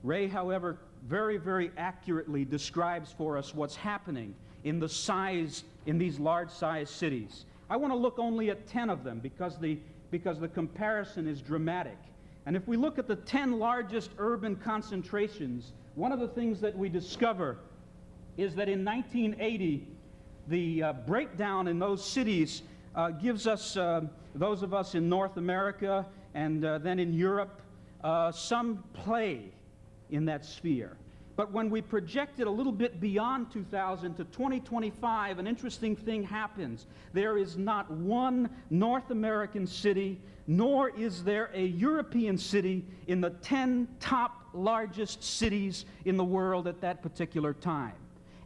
Ray, however, very, very accurately describes for us what's happening in these large-sized cities. I want to look only at 10 of them because the comparison is dramatic. And if we look at the 10 largest urban concentrations, one of the things that we discover is that in 1980, the breakdown in those cities gives us, those of us in North America and then in Europe, some play in that sphere. But when we project it a little bit beyond 2000 to 2025, an interesting thing happens. There is not one North American city, nor is there a European city in the 10 top largest cities in the world at that particular time.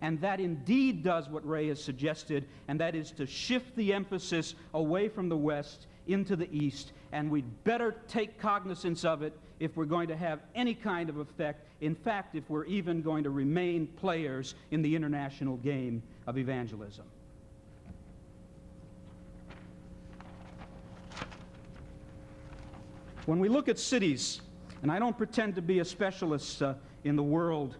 And that indeed does what Ray has suggested, and that is to shift the emphasis away from the West into the East, and we'd better take cognizance of it if we're going to have any kind of effect. In fact, if we're even going to remain players in the international game of evangelism. When we look at cities, and I don't pretend to be a specialist in the world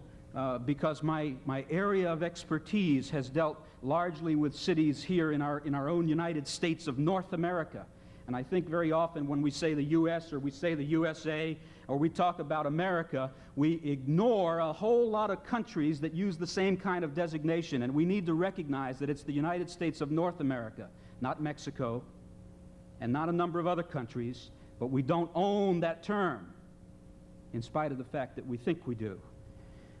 because my area of expertise has dealt largely with cities here in our own United States of North America. And I think very often when we say the U.S. or we say the USA or we talk about America, we ignore a whole lot of countries that use the same kind of designation. And we need to recognize that it's the United States of North America, not Mexico, and not a number of other countries, but we don't own that term, in spite of the fact that we think we do.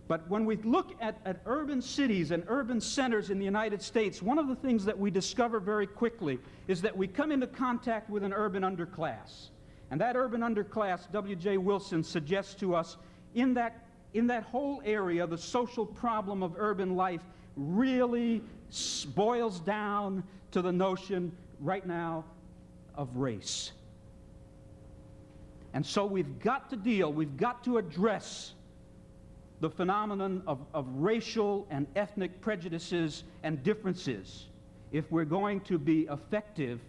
But when we look at urban cities and urban centers in the United States, one of the things that we discover very quickly is that we come into contact with an urban underclass. And that urban underclass, W.J. Wilson suggests to us, in that whole area, the social problem of urban life really boils down to the notion right now of race. And so we've got to address the phenomenon of racial and ethnic prejudices and differences if we're going to be effective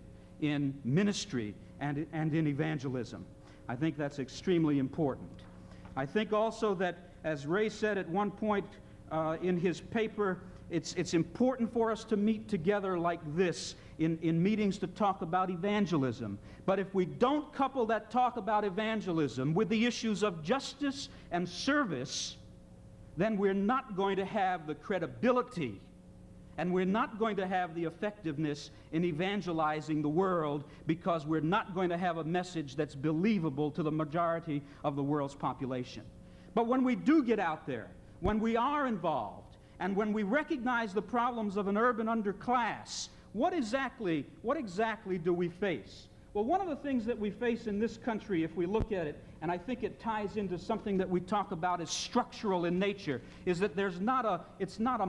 in ministry and in evangelism. I think that's extremely important. I think also that, as Ray said at one point in his paper, it's important for us to meet together like this in meetings to talk about evangelism. But if we don't couple that talk about evangelism with the issues of justice and service, then we're not going to have the credibility And we're not going to have the effectiveness in evangelizing the world because we're not going to have a message that's believable to the majority of the world's population. But when we do get out there, when we are involved, and when we recognize the problems of an urban underclass, what exactly do we face? Well, one of the things that we face in this country, if we look at it, and I think it ties into something that we talk about as structural in nature, is that it's not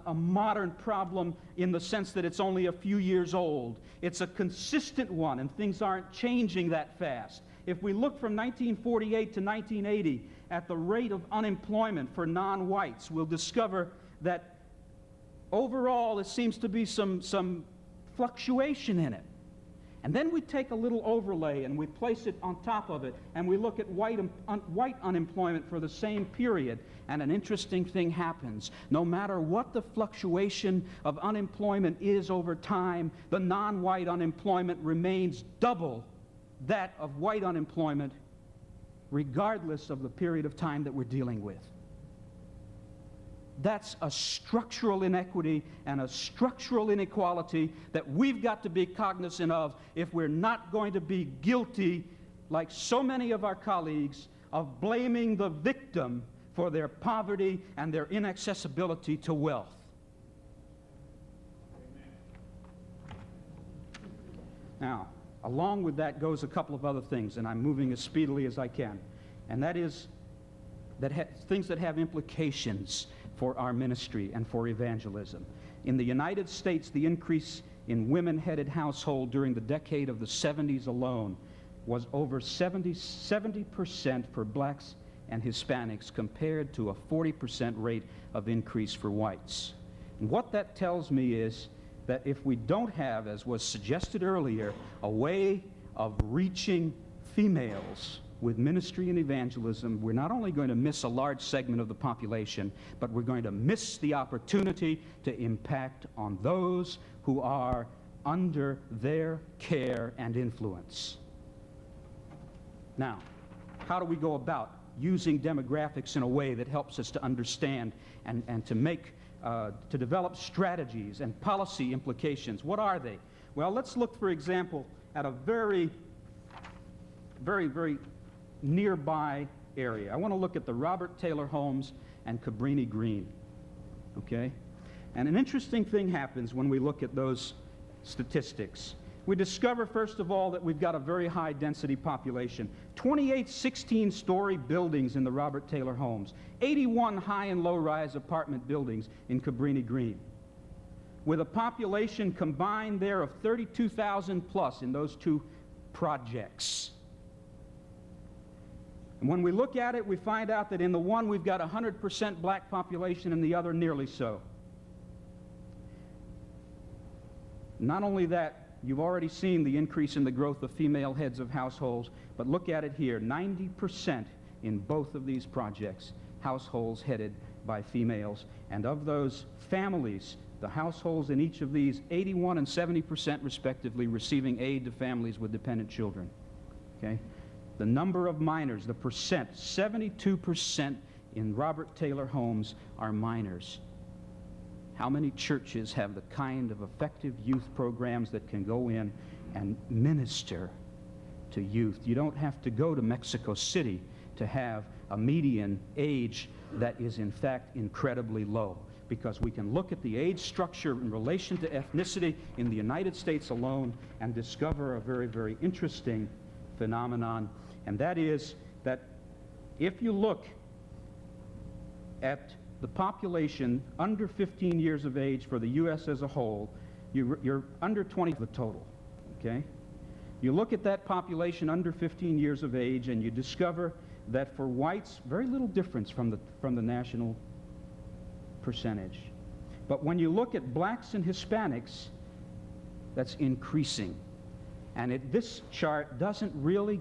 a modern problem in the sense that it's only a few years old. It's a consistent one, and things aren't changing that fast. If we look from 1948 to 1980 at the rate of unemployment for non-whites, we'll discover that overall there seems to be some fluctuation in it. And then we take a little overlay and we place it on top of it, and we look at white unemployment for the same period, and an interesting thing happens. No matter what the fluctuation of unemployment is over time, the non-white unemployment remains double that of white unemployment, regardless of the period of time that we're dealing with. That's a structural inequity and a structural inequality that we've got to be cognizant of if we're not going to be guilty, like so many of our colleagues, of blaming the victim for their poverty and their inaccessibility to wealth. Now, along with that goes a couple of other things, and I'm moving as speedily as I can, and that is things that have implications for our ministry and for evangelism. In the United States, the increase in women-headed household during the decade of the 70s alone was over 70% for blacks and Hispanics, compared to a 40% rate of increase for whites. And what that tells me is that if we don't have, as was suggested earlier, a way of reaching females with ministry and evangelism, we're not only going to miss a large segment of the population, but we're going to miss the opportunity to impact on those who are under their care and influence. Now, how do we go about using demographics in a way that helps us to understand and to develop strategies and policy implications? What are they? Well, let's look, for example, at a very nearby area. I want to look at the Robert Taylor homes and Cabrini Green, okay? And an interesting thing happens when we look at those statistics. We discover, first of all, that we've got a very high density population. 28 16-story buildings in the Robert Taylor homes, 81 high and low-rise apartment buildings in Cabrini Green, with a population combined there of 32,000 plus in those two projects. And when we look at it, we find out that in the one we've got 100% black population, and the other nearly so. Not only that, you've already seen the increase in the growth of female heads of households, but look at it here, 90% in both of these projects, households headed by females. And of those families, the households in each of these, 81 and 70% respectively, receiving aid to families with dependent children. Okay? The number of minors, the percent, 72% in Robert Taylor homes are minors. How many churches have the kind of effective youth programs that can go in and minister to youth? You don't have to go to Mexico City to have a median age that is in fact incredibly low, because we can look at the age structure in relation to ethnicity in the United States alone and discover a very, very interesting phenomenon. And that is that if you look at the population under 15 years of age for the U.S. as a whole, you're under 20 of the total, okay? You look at that population under 15 years of age, and you discover that for whites, very little difference from the national percentage. But when you look at blacks and Hispanics, that's increasing. And this chart doesn't really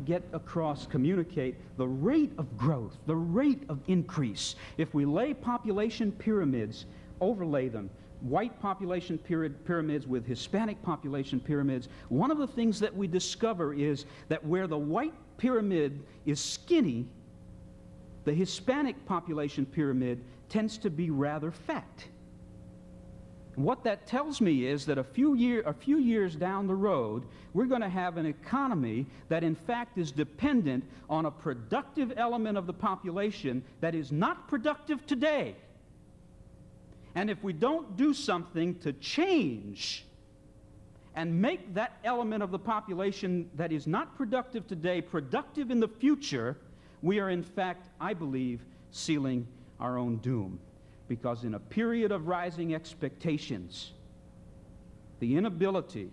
communicate the rate of growth, the rate of increase. If we lay population pyramids, overlay them, white population pyramids with Hispanic population pyramids, one of the things that we discover is that where the white pyramid is skinny, the Hispanic population pyramid tends to be rather fat. What that tells me is that a few years down the road, we're going to have an economy that in fact is dependent on a productive element of the population that is not productive today. And if we don't do something to change and make that element of the population that is not productive today productive in the future, we are in fact, I believe, sealing our own doom. Because in a period of rising expectations, the inability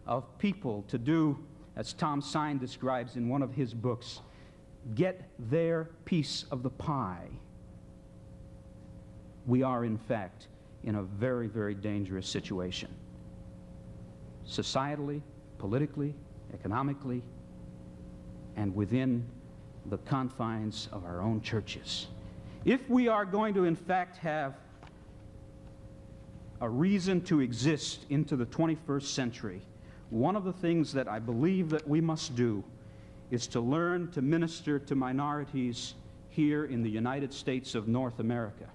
of people to do, as Tom Sine describes in one of his books, get their piece of the pie, we are in fact in a very, very dangerous situation. Societally, politically, economically, and within the confines of our own churches. If we are going to, in fact, have a reason to exist into the 21st century, one of the things that I believe that we must do is to learn to minister to minorities here in the United States of North America.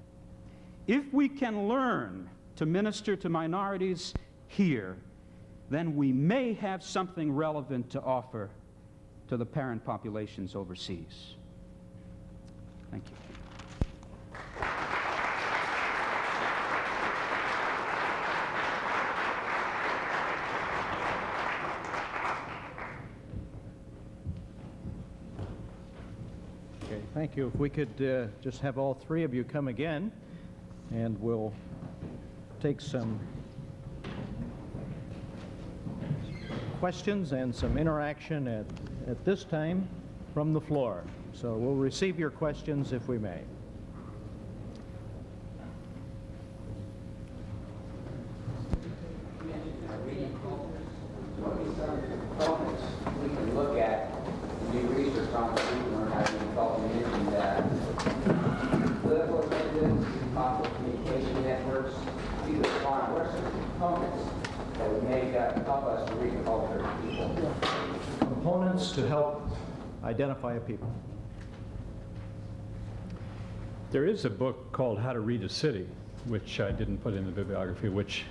If we can learn to minister to minorities here, then we may have something relevant to offer to the parent populations overseas. Thank you. Okay, thank you. If we could just have all three of you come again, and we'll take some questions and some interaction at this time from the floor. So we'll receive your questions if we may. We can look at and do research on the people and how you thought you mentioned that political agents, possible communication networks, these are fine. What are some components that would make help us to read the culture of people? Components to help identify a people. There is a book called How to Read a City, which I didn't put in the bibliography, which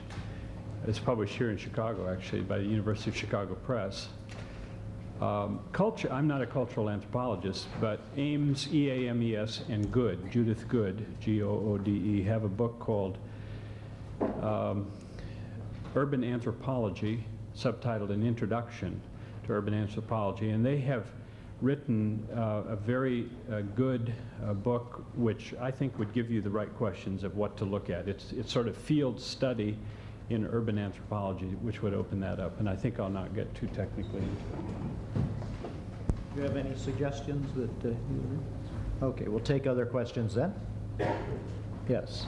is published here in Chicago, actually, by the University of Chicago Press. Culture, I'm not a cultural anthropologist, but Ames, E-A-M-E-S, and Good, Judith Good, G-O-O-D-E, have a book called Urban Anthropology, subtitled An Introduction to Urban Anthropology, and they have written a very good book which I think would give you the right questions of what to look at. It's sort of field study in urban anthropology, which would open that up, and I think I'll not get too technically into it. Do you have any suggestions that Okay, we'll take other questions then. Yes.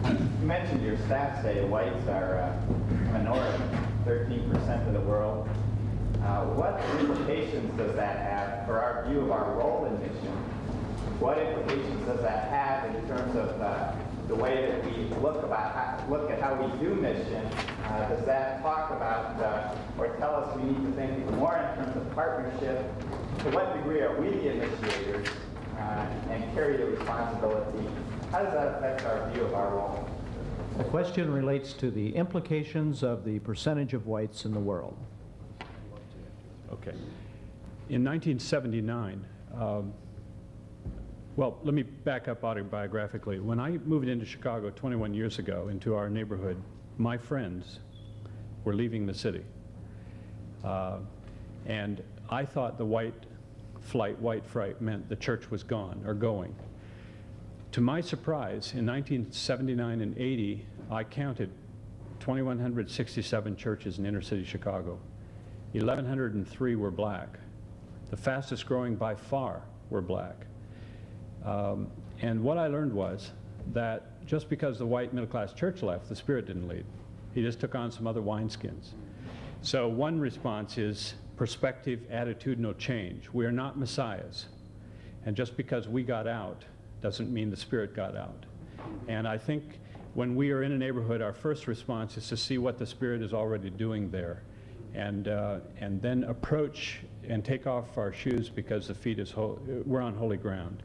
You mentioned your stats say whites are a minority, 13% of the world. What implications does that have for our view of our role in mission? What implications does that have in terms of the way that we look at how we do mission? Does that talk about or tell us we need to think more in terms of partnership? To what degree are we the initiators and carry the responsibility? How does that affect our view of our role? The question relates to the implications of the percentage of whites in the world. Okay. In 1979, well, let me back up autobiographically. When I moved into Chicago 21 years ago, into our neighborhood, my friends were leaving the city. And I thought the white fright meant the church was gone or going. To my surprise, in 1979 and 80, I counted 2,167 churches in inner city Chicago. 1,103 were black. The fastest growing by far were black. And what I learned was that just because the white middle-class church left, the Spirit didn't leave. He just took on some other wineskins. So one response is perspective, attitudinal change. We are not messiahs. And just because we got out doesn't mean the Spirit got out. And I think when we are in a neighborhood, our first response is to see what the Spirit is already doing there, and then approach and take off our shoes because the feet is we're on holy ground.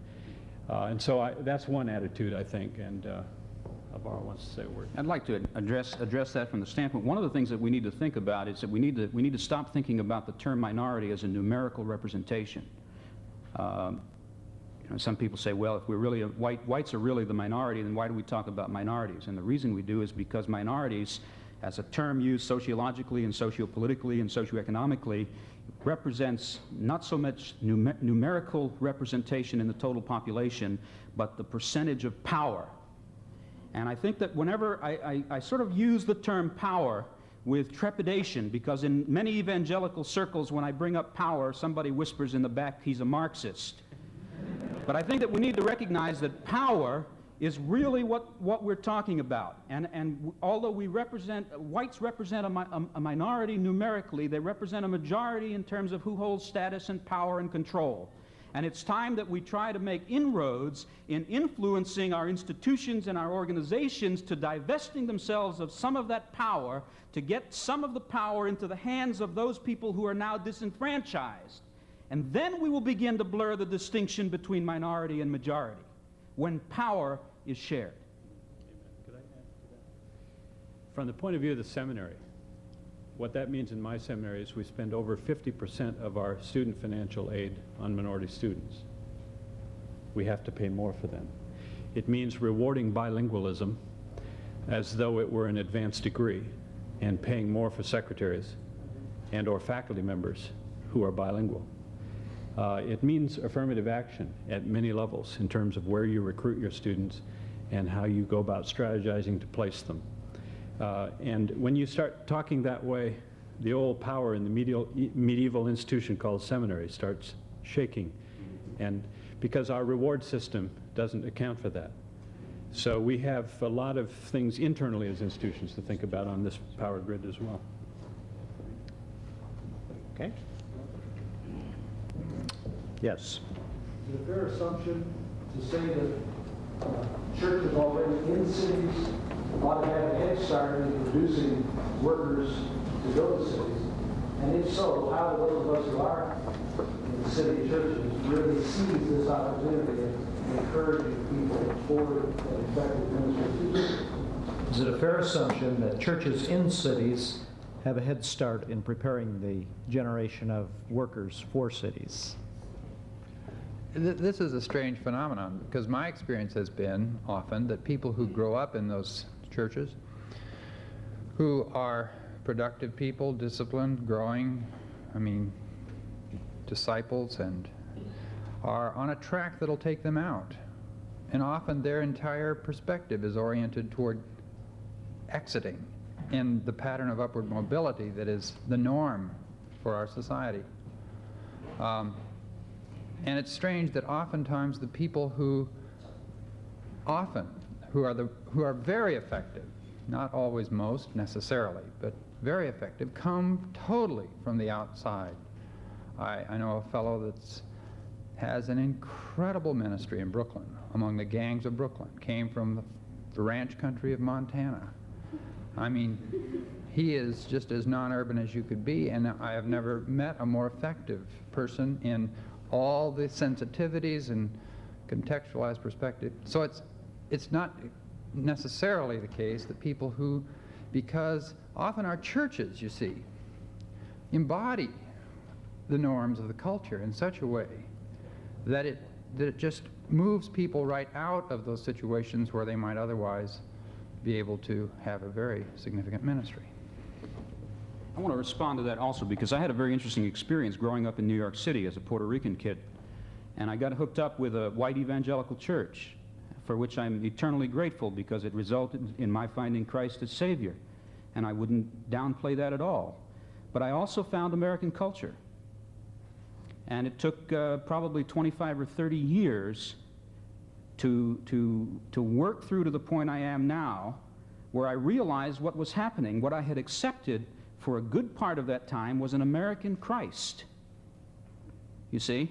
And so that's one attitude, I think, and Alvaro wants to say a word. I'd like to address that from the standpoint. One of the things that we need to think about is that we need to stop thinking about the term minority as a numerical representation. You know, some people say, well, if we're really whites are really the minority, then why do we talk about minorities? And the reason we do is because minorities, as a term used sociologically and sociopolitically and socioeconomically, represents not so much numerical representation in the total population, but the percentage of power. And I think that whenever I sort of use the term power with trepidation, because in many evangelical circles, when I bring up power, somebody whispers in the back, he's a Marxist. But I think that we need to recognize that power is really what we're talking about. And although whites represent a minority numerically, they represent a majority in terms of who holds status and power and control. And it's time that we try to make inroads in influencing our institutions and our organizations to divesting themselves of some of that power, to get some of the power into the hands of those people who are now disenfranchised. And then we will begin to blur the distinction between minority and majority, when power is shared. Could I add to that? From the point of view of the seminary, what that means in my seminary is we spend over 50% of our student financial aid on minority students. We have to pay more for them. It means rewarding bilingualism as though it were an advanced degree and paying more for secretaries and or faculty members who are bilingual. It means affirmative action at many levels in terms of where you recruit your students and how you go about strategizing to place them. And when you start talking that way, the old power in the medieval institution called seminary starts shaking, and because our reward system doesn't account for that. So we have a lot of things internally as institutions to think about on this power grid as well. Okay. Yes. Is it a fair assumption to say that churches already in cities ought to have a head start in producing workers to go to cities? And if so, how do those of us who are in the city churches really seize this opportunity and encouraging people forward and effective ministry? Is it a fair assumption that churches in cities have a head start in preparing the generation of workers for cities? This is a strange phenomenon, because my experience has been often that people who grow up in those churches, who are productive people, disciplined, growing, disciples, and are on a track that'll take them out. And often their entire perspective is oriented toward exiting in the pattern of upward mobility that is the norm for our society. And it's strange that oftentimes the people who are very effective, not always most necessarily, but very effective, come totally from the outside. I know a fellow that has an incredible ministry in Brooklyn, among the gangs of Brooklyn, came from the ranch country of Montana. He is just as non-urban as you could be, and I have never met a more effective person in all the sensitivities and contextualized perspective. So it's not necessarily the case that people who, because often our churches, you see, embody the norms of the culture in such a way that it just moves people right out of those situations where they might otherwise be able to have a very significant ministry. I want to respond to that also, because I had a very interesting experience growing up in New York City as a Puerto Rican kid. And I got hooked up with a white evangelical church, for which I'm eternally grateful, because it resulted in my finding Christ as Savior. And I wouldn't downplay that at all. But I also found American culture. And it took probably 25 or 30 years to work through to the point I am now, where I realized what was happening. What I had accepted for a good part of that time was an American Christ. You see,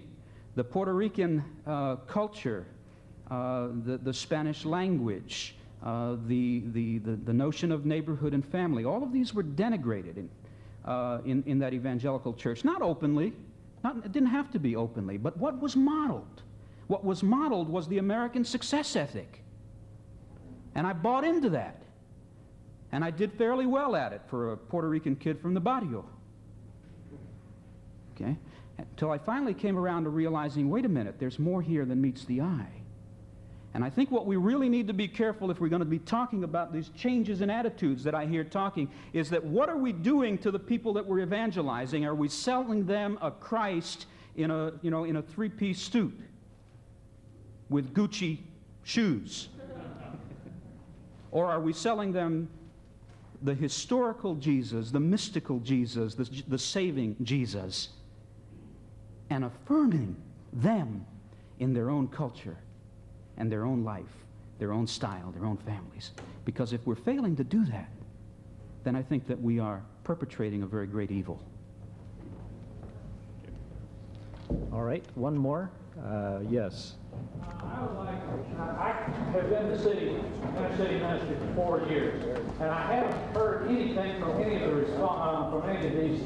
the Puerto Rican culture, the Spanish language, the notion of neighborhood and family, all of these were denigrated in that evangelical church. Not openly, it didn't have to be openly, but what was modeled What was modeled was the American success ethic. And I bought into that. And I did fairly well at it for a Puerto Rican kid from the barrio. Okay? Until I finally came around to realizing, wait a minute, there's more here than meets the eye. And I think what we really need to be careful if we're going to be talking about these changes in attitudes that I hear talking is that what are we doing to the people that we're evangelizing? Are we selling them a Christ in a, in a three-piece suit with Gucci shoes? Or are we selling them the historical Jesus, the mystical Jesus, the saving Jesus, and affirming them in their own culture and their own life, their own style, their own families? Because if we're failing to do that, then I think that we are perpetrating a very great evil. All right, one more. Yes. I have been the city minister for 4 years, and I haven't heard anything from any of these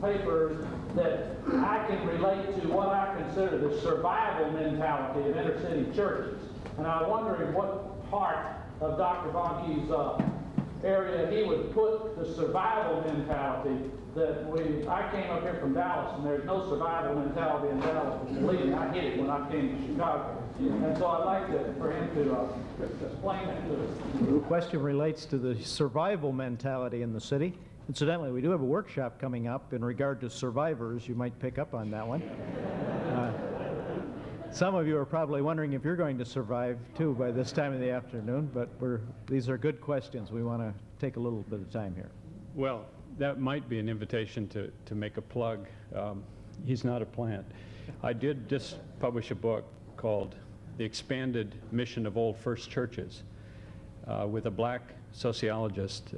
papers that I can relate to what I consider the survival mentality of inner city churches. And I'm wondering what part of Dr. Bakke's area he would put the survival mentality that I came up here from Dallas, and there's no survival mentality in Dallas. Believe me, I hit it when I came to Chicago. And so I'd like for him to explain that to us. The question relates to the survival mentality in the city. Incidentally, we do have a workshop coming up in regard to survivors. You might pick up on that one. Some of you are probably wondering if you're going to survive, too, by this time of the afternoon, but these are good questions. We want to take a little bit of time here. Well, that might be an invitation to make a plug. He's not a plant. I did just publish a book called The Expanded Mission of Old First Churches with a black sociologist.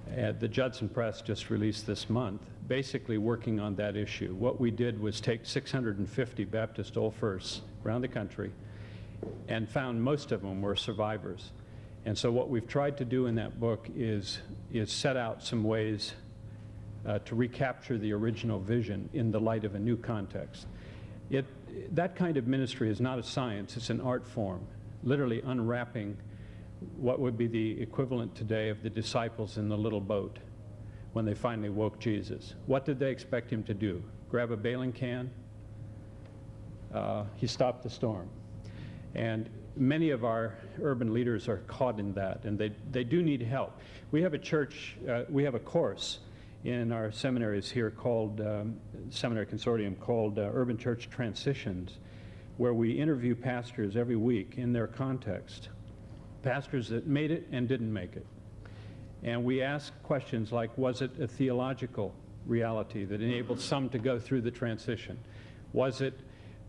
The Judson Press just released this month, basically working on that issue. What we did was take 650 Baptist Old Firsts around the country and found most of them were survivors. And so what we've tried to do in that book is set out some ways to recapture the original vision in the light of a new context. That kind of ministry is not a science, it's an art form, literally unwrapping what would be the equivalent today of the disciples in the little boat when they finally woke Jesus. What did they expect him to do? Grab a bailing can? He stopped the storm. And many of our urban leaders are caught in that, and they do need help. We have a church, we have a course in our seminaries here called, Seminary Consortium, called Urban Church Transitions, where we interview pastors every week in their context. Pastors that made it and didn't make it. And we ask questions like, was it a theological reality that enabled some to go through the transition? Was it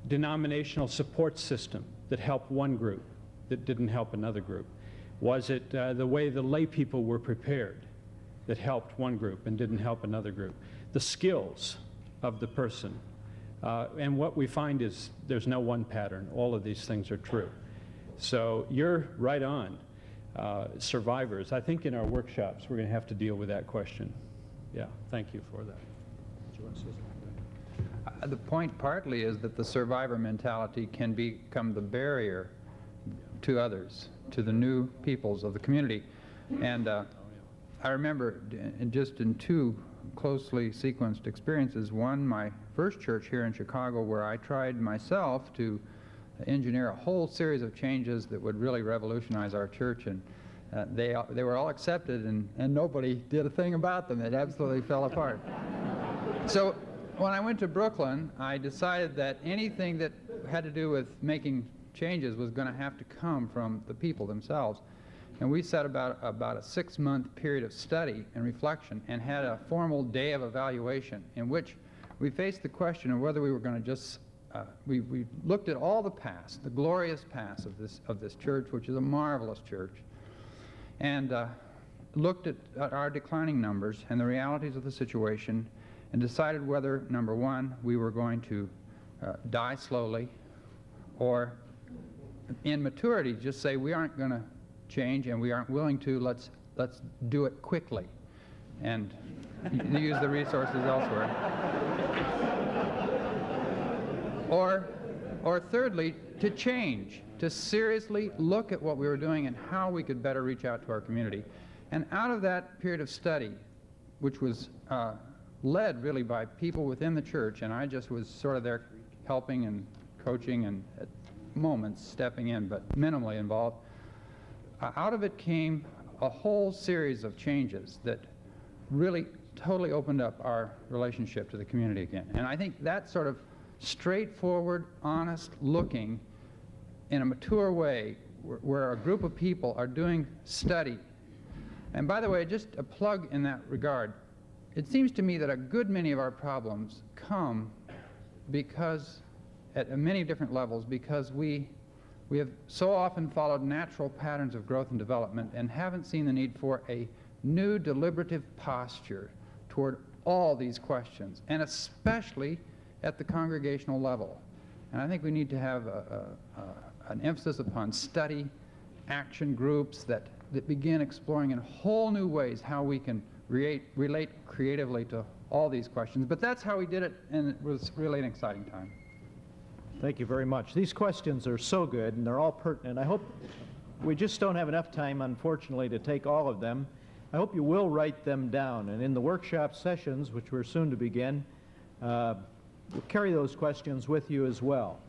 denominational support system that helped one group that didn't help another group? Was it the way the lay people were prepared that helped one group and didn't help another group? The skills of the person. And what we find is there's no one pattern. All of these things are true. So you're right on. Survivors. I think in our workshops we're going to have to deal with that question. Yeah, thank you for that. The point partly is that the survivor mentality can become the barrier to others, to the new peoples of the community. And I remember just in two closely sequenced experiences. One, my first church here in Chicago, where I tried myself to engineer a whole series of changes that would really revolutionize our church, and they were all accepted, and nobody did a thing about them. It absolutely fell apart. So when I went to Brooklyn, I decided that anything that had to do with making changes was going to have to come from the people themselves. And we set about a 6-month period of study and reflection and had a formal day of evaluation in which we faced the question of whether we were going to just we looked at all the past, the glorious past of this church, which is a marvelous church, and looked at our declining numbers and the realities of the situation, and decided whether, number one, we were going to die slowly, or in maturity just say we aren't going to change and we aren't willing to. Let's do it quickly, and use the resources elsewhere. Or thirdly, to change, to seriously look at what we were doing and how we could better reach out to our community. And out of that period of study, which was led really by people within the church, and I just was sort of there helping and coaching and at moments stepping in, but minimally involved, out of it came a whole series of changes that really totally opened up our relationship to the community again. And I think that sort of straightforward, honest looking in a mature way where a group of people are doing study. And by the way, just a plug in that regard, it seems to me that a good many of our problems come because, at many different levels, because we have so often followed natural patterns of growth and development and haven't seen the need for a new deliberative posture toward all these questions, and especially at the congregational level. And I think we need to have an emphasis upon study, action groups that begin exploring in whole new ways how we can relate creatively to all these questions. But that's how we did it, and it was really an exciting time. Thank you very much. These questions are so good, and they're all pertinent. I hope we just don't have enough time, unfortunately, to take all of them. I hope you will write them down, and in the workshop sessions, which we're soon to begin, carry those questions with you as well.